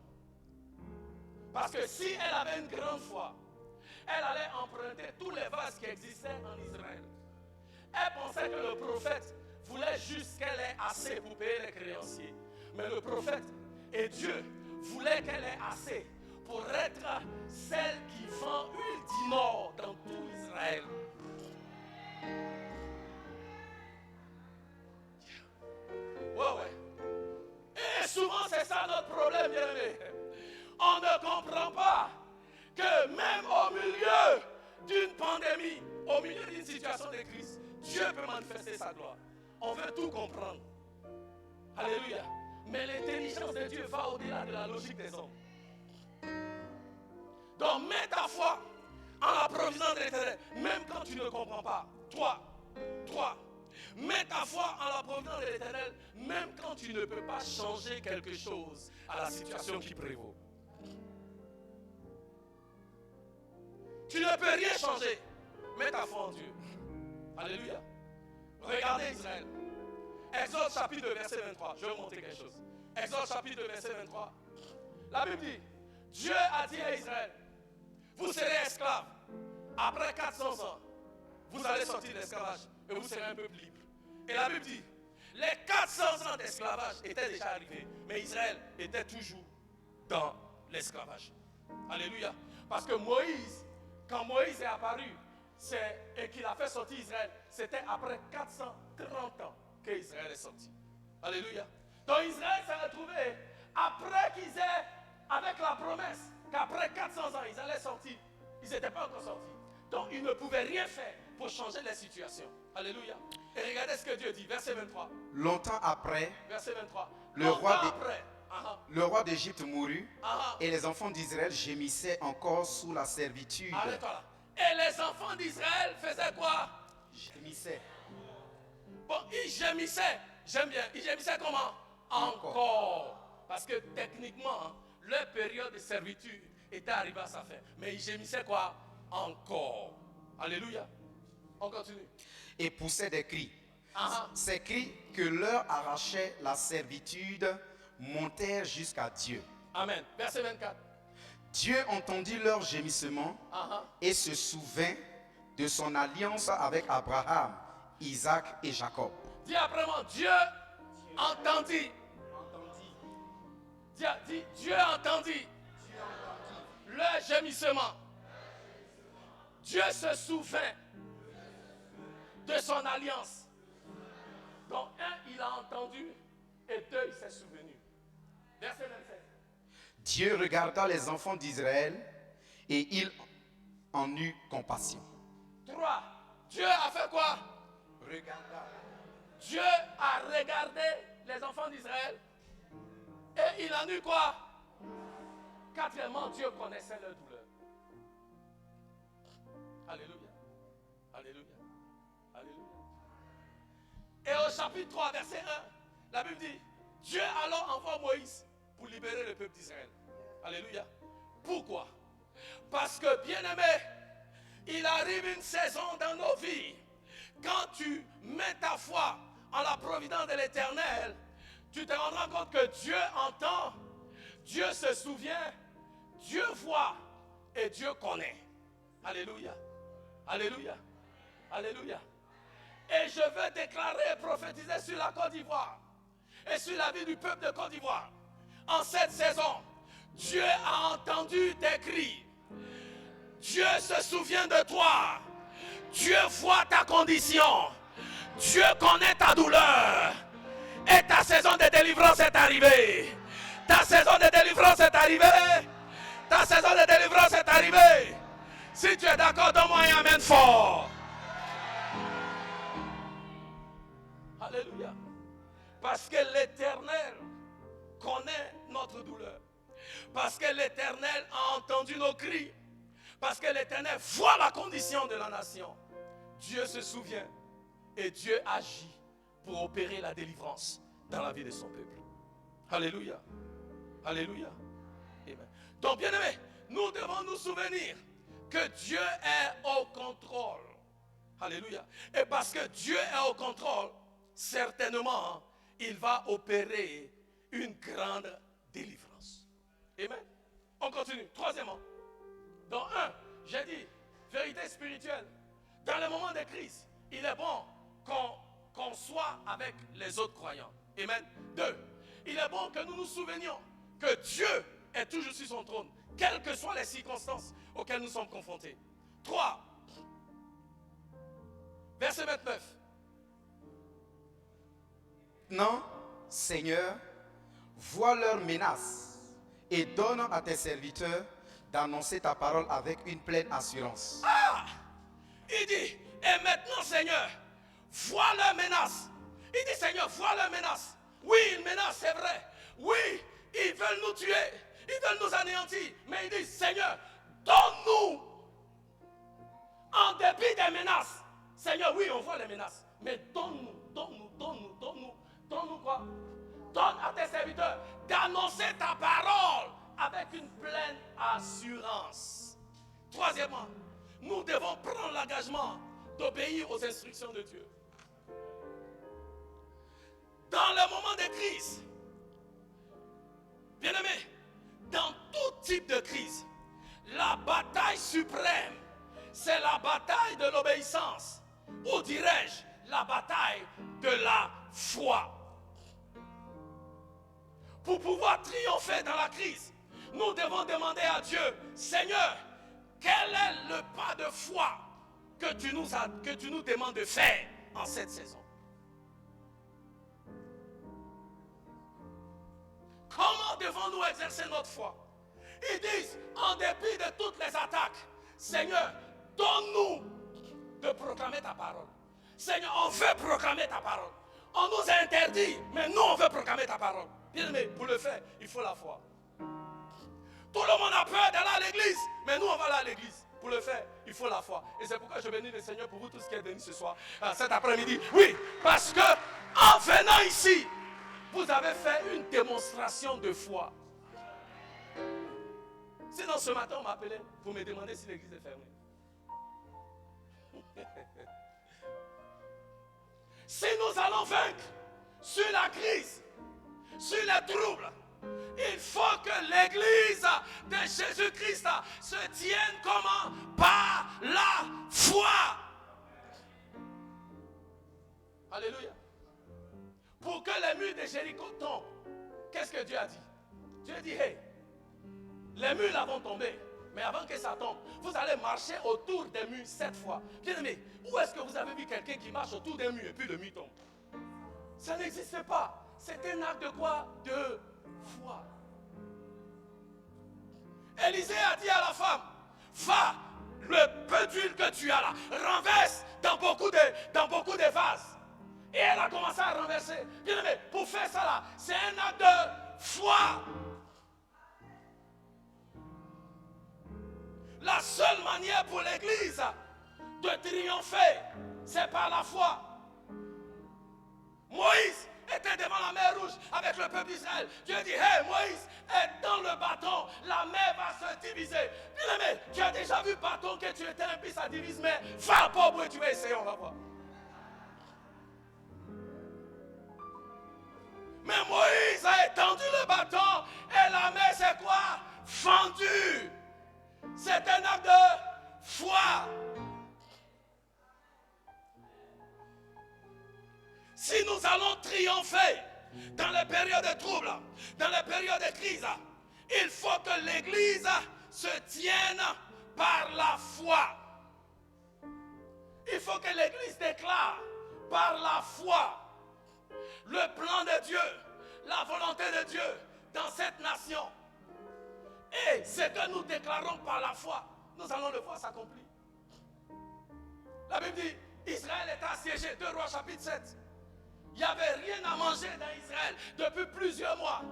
Speaker 1: Parce que si elle avait une grande foi, elle allait emprunter tous les vases qui existaient en Israël. Elle pensait que le prophète voulait juste qu'elle ait assez pour payer les créanciers. Mais le prophète et Dieu voulaient qu'elle ait assez pour être celle qui vend huile d'or dans tout Israël. Ouais. Et souvent c'est ça notre problème, bien-aimé. On ne comprend pas que même au milieu d'une pandémie, au milieu d'une situation de crise, Dieu peut manifester sa gloire. On veut tout comprendre. Alléluia. Mais l'intelligence de Dieu va au-delà de la logique des hommes. Donc mets ta foi en la providence de l'Éternel, même quand tu ne comprends pas. Toi, Mets ta foi en la providence de l'Éternel, même quand tu ne peux pas changer quelque chose à la situation qui prévaut. Tu ne peux rien changer. Mets ta foi en Dieu. Alléluia. Regardez Israël. Exode chapitre 2, verset 23. Je vais vous montrer quelque chose. Exode chapitre 2, verset 23. La Bible dit, Dieu a dit à Israël, vous serez esclaves. Après 400 ans, vous allez sortir de l'esclavage et vous serez un peuple libre. Et la Bible dit, les 400 ans d'esclavage étaient déjà arrivés, mais Israël était toujours dans l'esclavage. Alléluia. Parce que Moïse, quand Moïse est apparu et qu'il a fait sortir Israël, c'était après 430 ans qu'Israël est sorti. Alléluia. Donc Israël s'est retrouvé après qu'ils aient, avec la promesse qu'après 400 ans, ils allaient sortir. Ils n'étaient pas encore sortis. Donc ils ne pouvaient rien faire pour changer les situations. Alléluia. Et regardez ce que Dieu dit, verset 23.
Speaker 3: Longtemps après,
Speaker 1: verset 23.
Speaker 3: Le roi d'Égypte mourut et les enfants d'Israël gémissaient encore sous la servitude.
Speaker 1: Arrête-toi là. Et les enfants d'Israël faisaient quoi?
Speaker 3: Gémissaient.
Speaker 1: Bon, ils gémissaient. J'aime bien. Ils gémissaient comment? Encore. Parce que techniquement, leur période de servitude était arrivée à sa fin. Mais ils gémissaient quoi? Encore. Alléluia. On continue.
Speaker 3: Et poussaient des cris. Ces cris que leur arrachait la servitude montèrent jusqu'à Dieu.
Speaker 1: Amen. Verset 24.
Speaker 3: Dieu entendit leurs gémissements et se souvint de son alliance avec Abraham, Isaac et Jacob.
Speaker 1: Dis après moi, Dieu entendit. Dis, Dieu entendit leur gémissement. Dieu se souvint de son alliance. Donc, un, il a entendu, et deux, il s'est souvenu. Verset 27.
Speaker 3: Dieu regarda les enfants d'Israël et il en eut compassion.
Speaker 1: 3. Dieu a fait quoi?
Speaker 3: Regarda.
Speaker 1: Dieu a regardé les enfants d'Israël et il en eut quoi? Quatrièmement, Dieu connaissait leur douleur. Alléluia. Alléluia. Alléluia. Et au chapitre 3, verset 1, la Bible dit, Dieu alors envoie Moïse pour libérer le peuple d'Israël. Alléluia. Pourquoi? Parce que, bien-aimé, il arrive une saison dans nos vies. Quand tu mets ta foi en la providence de l'Éternel, tu te rendras compte que Dieu entend, Dieu se souvient, Dieu voit et Dieu connaît. Alléluia. Alléluia. Alléluia. Et je veux déclarer et prophétiser sur la Côte d'Ivoire et sur la vie du peuple de Côte d'Ivoire. En cette saison, Dieu a entendu tes cris. Dieu se souvient de toi. Dieu voit ta condition. Dieu connaît ta douleur. Et ta saison de délivrance est arrivée. Ta saison de délivrance est arrivée. Ta saison de délivrance est arrivée. Si tu es d'accord, donne-moi un amen fort. Alléluia. Parce que l'Éternel connaît notre douleur. Parce que l'Éternel a entendu nos cris. Parce que l'Éternel voit la condition de la nation. Dieu se souvient et Dieu agit pour opérer la délivrance dans la vie de son peuple. Alléluia. Alléluia. Amen. Donc, bien-aimés, nous devons nous souvenir que Dieu est au contrôle. Alléluia. Et parce que Dieu est au contrôle, certainement, il va opérer une grande délivrance. Amen. On continue. Troisièmement. Donc, j'ai dit, vérité spirituelle. Dans les moments de crise, il est bon qu'on soit avec les autres croyants. Amen. 2. Il est bon que nous nous souvenions que Dieu est toujours sur son trône, quelles que soient les circonstances auxquelles nous sommes confrontés. 3. Verset 29.
Speaker 3: Maintenant, Seigneur, vois leurs menaces et donne à tes serviteurs d'annoncer ta parole avec une pleine assurance.
Speaker 1: Il dit, et maintenant Seigneur, vois leurs menaces. Il dit, Seigneur, vois leurs menaces. Oui, ils menacent, c'est vrai. Oui, ils veulent nous tuer. Ils veulent nous anéantir. Mais il dit, Seigneur, donne-nous, en dépit des menaces. Seigneur, oui, on voit les menaces. Mais donne-nous quoi? Donne à tes serviteurs d'annoncer ta parole avec une pleine assurance. Troisièmement, nous devons prendre l'engagement d'obéir aux instructions de Dieu. Dans le moment de crise, bien-aimés, dans tout type de crise, la bataille suprême, c'est la bataille de l'obéissance. Ou dirais-je, la bataille de la foi. Pour pouvoir triompher dans la crise, nous devons demander à Dieu, Seigneur, quel est le pas de foi que tu nous demandes de faire en cette saison? Comment devons-nous exercer notre foi? Ils disent, en dépit de toutes les attaques, Seigneur, donne-nous de proclamer ta parole. Seigneur, on veut proclamer ta parole. On nous a interdit, mais nous, on veut proclamer ta parole. Bien aimé, pour le faire, il faut la foi. Tout le monde a peur d'aller à l'église, mais nous, on va aller à l'église. Pour le faire, il faut la foi. Et c'est pourquoi je bénis le Seigneur pour vous tous qui êtes venus ce soir, cet après-midi. Oui, parce que en venant ici, vous avez fait une démonstration de foi. Sinon, ce matin, on m'appelait pour me demander si l'église est fermée. Si nous allons vaincre sur la crise, sur les troubles, il faut que l'église de Jésus-Christ se tienne comment? Par la foi. Alléluia. Pour que les murs de Jéricho tombent, qu'est-ce que Dieu a dit? Dieu dit, hey, les murs là vont tomber, mais avant que ça tombe, vous allez marcher autour des murs 7 fois. Bien aimé, où est-ce que vous avez vu quelqu'un qui marche autour des murs et puis le mur tombe? Ça n'existe pas. C'est un acte de quoi? De foi. Élisée a dit à la femme, va, le peu d'huile que tu as là, renverse dans beaucoup de vases. Et elle a commencé à renverser. Bien aimé, pour faire ça là, c'est un acte de foi. La seule manière pour l'église de triompher, c'est par la foi. Moïse était devant la mer Rouge avec le peuple d'Israël. Dieu dit, hey Moïse, est dans le bâton, la mer va se diviser. Bien aimé, tu as déjà vu bâton que tu étais un peu, ça divise, mais va pas au bout et tu vas essayer, on va voir. Mais Moïse a étendu le bâton et la mer c'est quoi? Fendue. C'est un acte de foi. Si nous allons triompher dans les périodes de troubles, dans les périodes de crise, il faut que l'Église se tienne par la foi. Il faut que l'Église déclare par la foi le plan de Dieu, la volonté de Dieu dans cette nation. Et ce que nous déclarons par la foi, nous allons le voir s'accomplir. La Bible dit, Israël était assiégé, 2 Rois chapitre 7. Il n'y avait rien à manger dans Israël depuis plusieurs mois.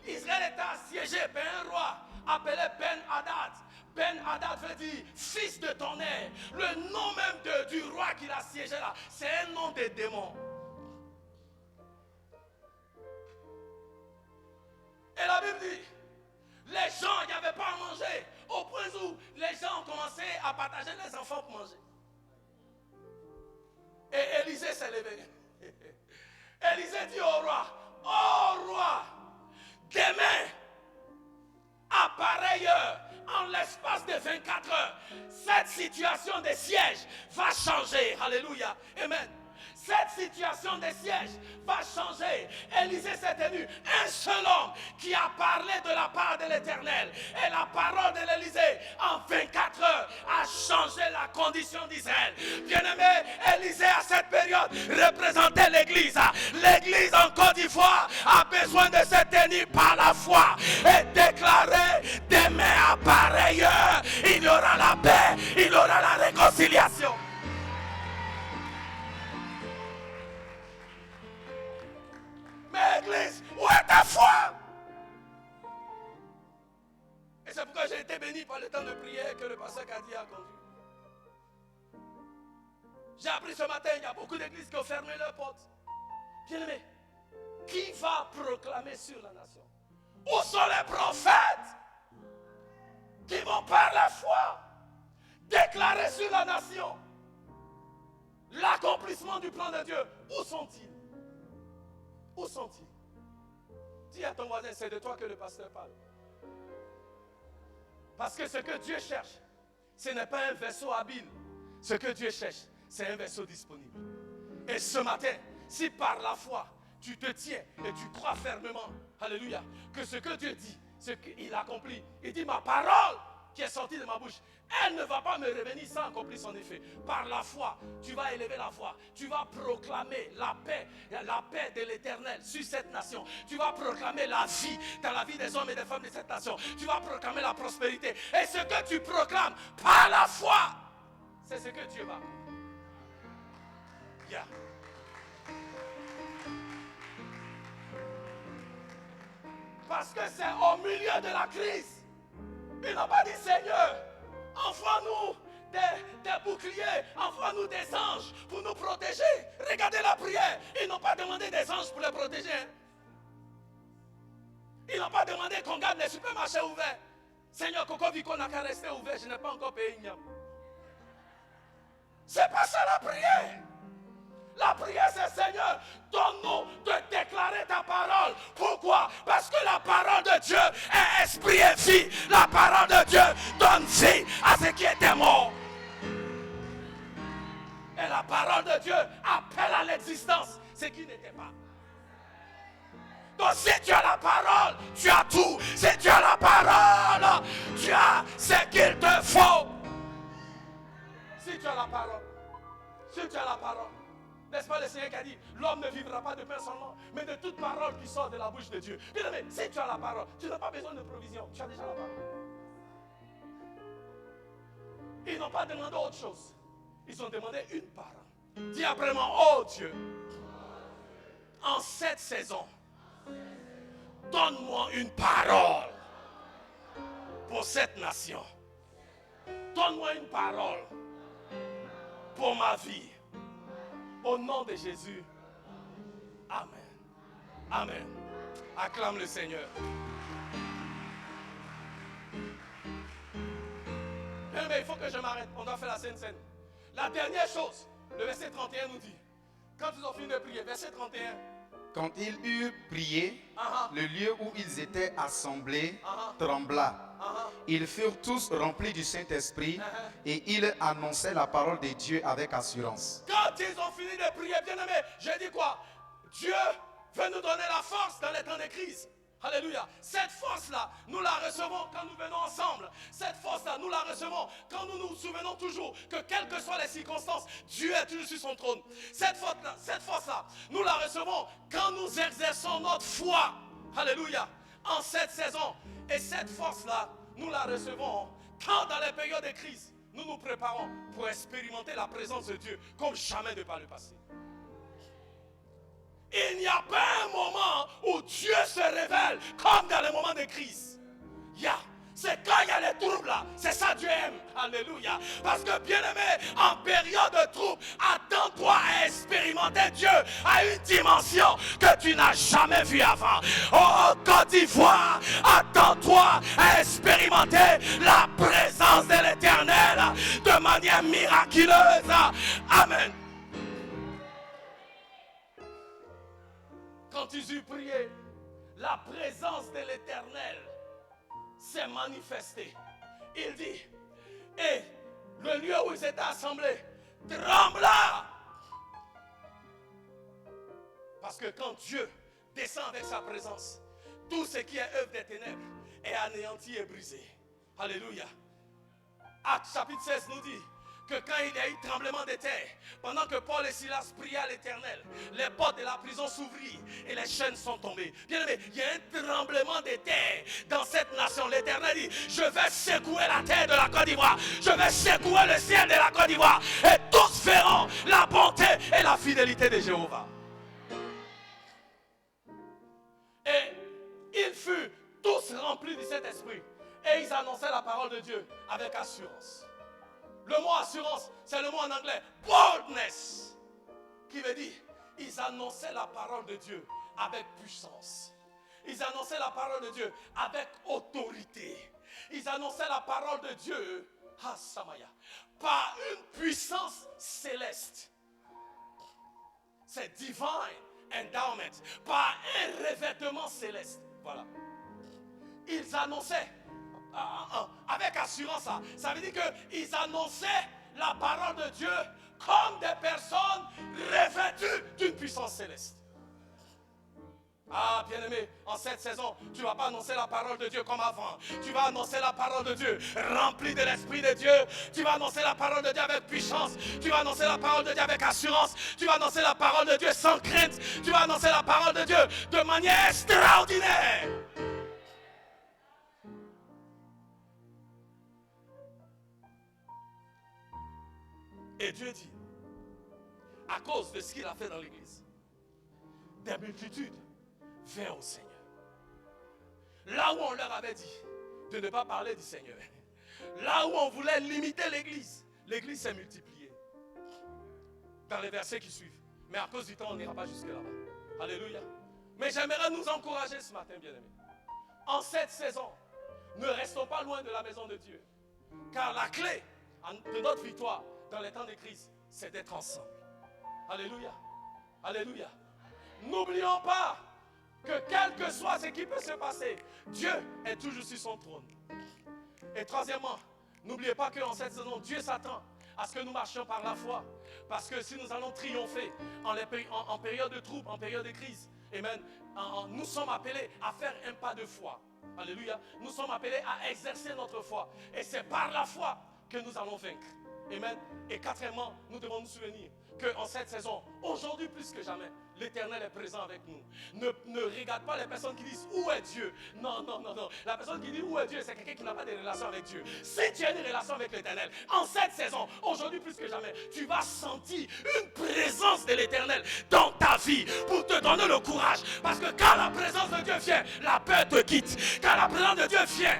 Speaker 1: Israël était assiégé par un roi appelé Ben-Hadad. Ben-Hadad veut dire fils de tonnerre. Le nom même du roi qui l'a assiégé là, c'est un nom de démon. Et la Bible dit, les gens, il n'y avait pas à manger. Au point où les gens ont commencé à partager les enfants pour manger. Et Élisée s'est levé. Élisée dit au roi, oh roi, demain, à pareille heure, en l'espace de 24 heures, cette situation de siège va changer. Alléluia. Amen. Cette situation de siège va changer. Élisée s'est tenu un seul homme qui a parlé de la part de l'Éternel. Et la parole de l'Élysée en 24 heures a changé la condition d'Israël. Bien-aimé, Élisée à cette période représentait l'Église. L'Église en Côte d'Ivoire a besoin de se tenir par la foi et déclarer demain à pareille heure, il y aura la paix, il y aura la réconciliation. Mais Église, où est ta foi? Et c'est pourquoi j'ai été béni par le temps de prière que le pasteur Kadi a conduit. J'ai appris ce matin, il y a beaucoup d'églises qui ont fermé leurs portes. Bien-aimé, qui va proclamer sur la nation? Où sont les prophètes qui vont par la foi déclarer sur la nation l'accomplissement du plan de Dieu? Où sont-ils? Où sont-ils? Dis à ton voisin, c'est de toi que le pasteur parle. Parce que ce que Dieu cherche, ce n'est pas un vaisseau habile. Ce que Dieu cherche, c'est un vaisseau disponible. Et ce matin, si par la foi, tu te tiens et tu crois fermement, alléluia, que ce que Dieu dit, ce qu'il accomplit, il dit ma parole qui est sortie de ma bouche, elle ne va pas me revenir sans accomplir son effet. Par la foi, tu vas élever la voix, tu vas proclamer la paix de l'Éternel sur cette nation. Tu vas proclamer la vie dans la vie des hommes et des femmes de cette nation. Tu vas proclamer la prospérité. Et ce que tu proclames par la foi, c'est ce que Dieu va. Yeah. Parce que c'est au milieu de la crise. Ils n'ont pas dit Seigneur, envoie-nous des boucliers, envoie-nous des anges pour nous protéger. Regardez la prière. Ils n'ont pas demandé des anges pour les protéger. Hein? Ils n'ont pas demandé qu'on garde les supermarchés ouverts. Seigneur, Coco Vico n'a qu'à rester ouvert. Je n'ai pas encore payé une. C'est pas ça la prière. La prière, c'est Seigneur, donne-nous de déclarer ta parole. Pourquoi? Parce que la parole de Dieu est esprit et vie. La parole de Dieu donne vie à ce qui était mort. Et la parole de Dieu appelle à l'existence ce qui n'était pas. Donc si tu as la parole, tu as tout. Si tu as la parole, tu as ce qu'il te faut. Si tu as la parole, si tu as la parole. N'est-ce pas le Seigneur qui a dit, l'homme ne vivra pas de pain seulement, mais de toute parole qui sort de la bouche de Dieu. Bien aimé, si tu as la parole, tu n'as pas besoin de provision, tu as déjà la parole. Ils n'ont pas demandé autre chose. Ils ont demandé une parole. Dis après moi, oh Dieu, en cette saison, donne-moi une parole pour cette nation. Donne-moi une parole pour ma vie. Au nom de Jésus. Amen. Amen. Acclame le Seigneur. Mais il faut que je m'arrête. On doit faire la scène. La dernière chose, le verset 31 nous dit, quand ils ont fini de prier, verset 31.
Speaker 3: Quand ils eurent prié, le lieu où ils étaient assemblés trembla. Ils furent tous remplis du Saint-Esprit et ils annonçaient la parole de Dieu avec assurance.
Speaker 1: Quand ils ont fini de prier, bien-aimés, j'ai dit quoi? Dieu veut nous donner la force dans les temps de crise. Alléluia. Cette force-là, nous la recevons quand nous venons ensemble. Cette force-là, nous la recevons quand nous nous souvenons toujours que quelles que soient les circonstances, Dieu est toujours sur son trône. Cette force-là, nous la recevons quand nous exerçons notre foi. Alléluia. En cette saison. Et cette force-là, nous la recevons quand dans les périodes de crise, nous nous préparons pour expérimenter la présence de Dieu comme jamais de par le passé. Il n'y a pas un moment où Dieu se révèle comme dans les moments de crise. C'est quand il y a les troubles là, c'est ça Dieu aime. Alléluia. Parce que bien aimé, en période de trouble, attends-toi à expérimenter Dieu à une dimension que tu n'as jamais vue avant. Oh Côte d'Ivoire, attends-toi à expérimenter la présence de l'Éternel de manière miraculeuse. Amen. Quand ils eurent prié, la présence de l'Éternel s'est manifestée. Il dit, et le lieu où ils étaient assemblés trembla. Parce que quand Dieu descend avec sa présence, tout ce qui est œuvre des ténèbres est anéanti et brisé. Alléluia. Acte chapitre 16 nous dit que quand il y a eu tremblement de terre, pendant que Paul et Silas priaient à l'Éternel, les portes de la prison s'ouvrirent et les chaînes sont tombées. Bien aimé, il y a un tremblement de terre dans cette nation. L'Éternel dit, je vais secouer la terre de la Côte d'Ivoire, je vais secouer le ciel de la Côte d'Ivoire, et tous verront la bonté et la fidélité de Jéhovah. Et ils furent tous remplis du Saint-Esprit et ils annonçaient la parole de Dieu avec assurance. Le mot assurance, c'est le mot en anglais boldness, qui veut dire ils annonçaient la parole de Dieu avec puissance. Ils annonçaient la parole de Dieu avec autorité. Ils annonçaient la parole de Dieu par une puissance céleste. C'est divine endowment, par un revêtement céleste. Voilà. Ils annonçaient avec assurance. Ça veut dire qu'ils annonçaient la parole de Dieu comme des personnes revêtues d'une puissance céleste. Ah, bien-aimé, en cette saison, tu ne vas pas annoncer la parole de Dieu comme avant. Tu vas annoncer la parole de Dieu remplie de l'Esprit de Dieu. Tu vas annoncer la parole de Dieu avec puissance. Tu vas annoncer la parole de Dieu avec assurance. Tu vas annoncer la parole de Dieu sans crainte. Tu vas annoncer la parole de Dieu de manière extraordinaire. Et Dieu dit, à cause de ce qu'il a fait dans l'église, des multitudes vinrent au Seigneur. Là où on leur avait dit de ne pas parler du Seigneur, là où on voulait limiter l'église, l'église s'est multipliée. Dans les versets qui suivent. Mais à cause du temps, on n'ira pas jusque là-bas. Alléluia. Mais j'aimerais nous encourager ce matin, bien-aimés. En cette saison, ne restons pas loin de la maison de Dieu. Car la clé de notre victoire dans les temps de crise, c'est d'être ensemble. Alléluia. Alléluia. N'oublions pas que quel que soit ce qui peut se passer, Dieu est toujours sur son trône. Et troisièmement, n'oubliez pas qu'en cette saison, Dieu s'attend à ce que nous marchions par la foi. Parce que si nous allons triompher en période de trouble, en période de crise, amen, nous sommes appelés à faire un pas de foi. Alléluia. Nous sommes appelés à exercer notre foi. Et c'est par la foi que nous allons vaincre. Amen. Et quatrièmement, nous devons nous souvenir qu'en cette saison, aujourd'hui plus que jamais, l'Éternel est présent avec nous. Ne regarde pas les personnes qui disent où est Dieu. Non, non, non, non. La personne qui dit où est Dieu, c'est quelqu'un qui n'a pas de relation avec Dieu. Si tu as une relation avec l'Éternel, en cette saison, aujourd'hui plus que jamais, tu vas sentir une présence de l'Éternel dans ta vie pour te donner le courage. Parce que quand la présence de Dieu vient, la peur te quitte. Quand la présence de Dieu vient,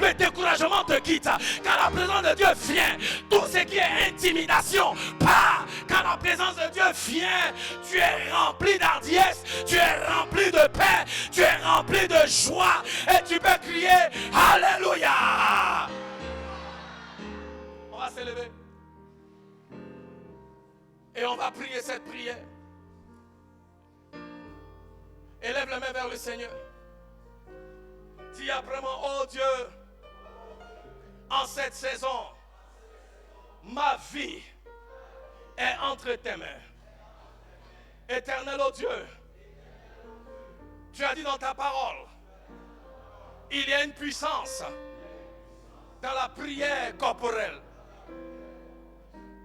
Speaker 1: le découragement te quitte. Quand la présence de Dieu vient, tout ce qui est intimidation part. Quand la présence de Dieu vient, tu es rempli d'hardiesse, tu es rempli de paix, tu es rempli de joie et tu peux crier Alléluia. On va s'élever et on va prier cette prière. Élève la main vers le Seigneur. Dis après moi, oh Dieu, en cette saison, ma vie est entre tes mains. Éternel, oh Dieu, tu as dit dans ta parole, il y a une puissance dans la prière corporelle.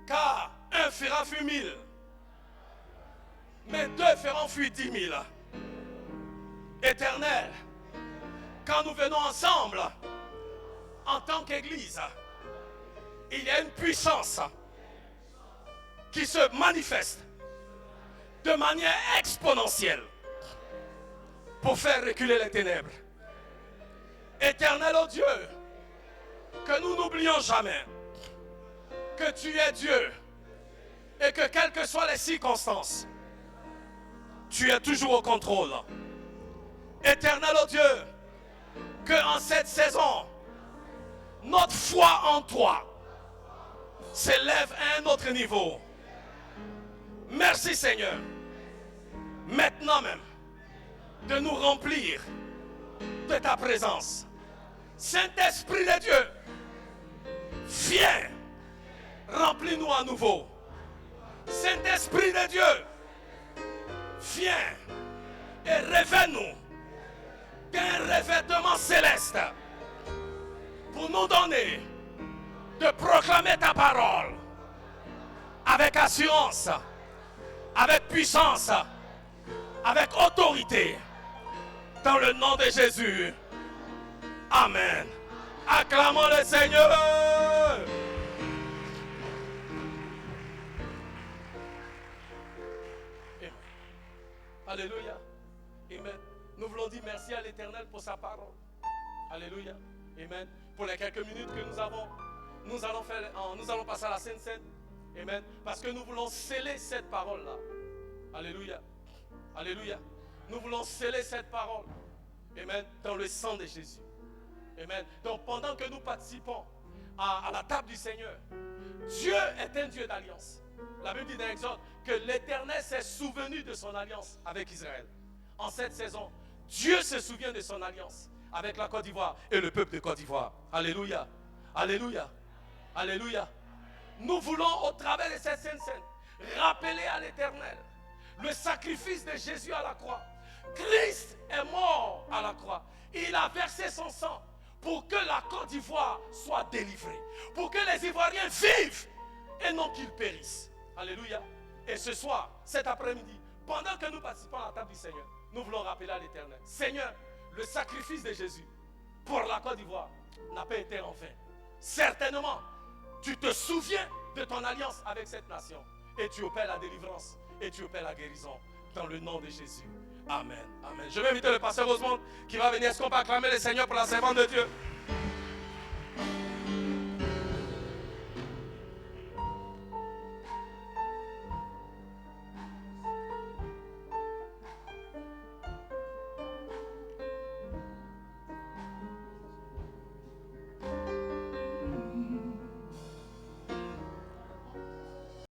Speaker 1: Car un fera fuir 1000, mais 2 feront fuir 10 000. Éternel, quand nous venons ensemble, en tant qu'Église, il y a une puissance qui se manifeste de manière exponentielle pour faire reculer les ténèbres. Éternel, oh Dieu, que nous n'oublions jamais que tu es Dieu et que quelles que soient les circonstances, tu es toujours au contrôle. Éternel, oh Dieu, que en cette saison, notre foi en toi s'élève à un autre niveau. Merci Seigneur, maintenant même, de nous remplir de ta présence. Saint-Esprit de Dieu, viens, remplis-nous à nouveau. Saint-Esprit de Dieu, viens et revêt-nous d'un revêtement céleste pour nous donner de proclamer ta parole avec assurance, avec puissance, avec autorité, dans le nom de Jésus. Amen. Acclamons le Seigneur. Alléluia. Amen. Nous voulons dire merci à l'Éternel pour sa parole. Alléluia. Amen. Pour les quelques minutes que nous avons nous allons passer à la Sainte Seine. Amen. Parce que nous voulons sceller cette parole-là. Alléluia. Alléluia. Nous voulons sceller cette parole. Amen. Dans le sang de Jésus. Amen. Donc pendant que nous participons à la table du Seigneur, Dieu est un Dieu d'alliance. La Bible dit dans Exode que l'Éternel s'est souvenu de son alliance avec Israël. En cette saison, Dieu se souvient de son alliance avec la Côte d'Ivoire et le peuple de Côte d'Ivoire. Alléluia. Alléluia. Alléluia. Nous voulons, au travers de cette Sainte Seine, rappeler à l'Éternel le sacrifice de Jésus à la croix. Christ est mort à la croix. Il a versé son sang pour que la Côte d'Ivoire soit délivrée. Pour que les Ivoiriens vivent et non qu'ils périssent. Alléluia. Et ce soir, cet après-midi, pendant que nous participons à la table du Seigneur, nous voulons rappeler à l'Éternel: Seigneur, le sacrifice de Jésus pour la Côte d'Ivoire n'a pas été en vain. Certainement, tu te souviens de ton alliance avec cette nation et tu opères la délivrance et tu opères la guérison dans le nom de Jésus. Amen. Amen. Je vais inviter le pasteur Osmond qui va venir. Est-ce qu'on peut acclamer le Seigneur pour la servante de Dieu?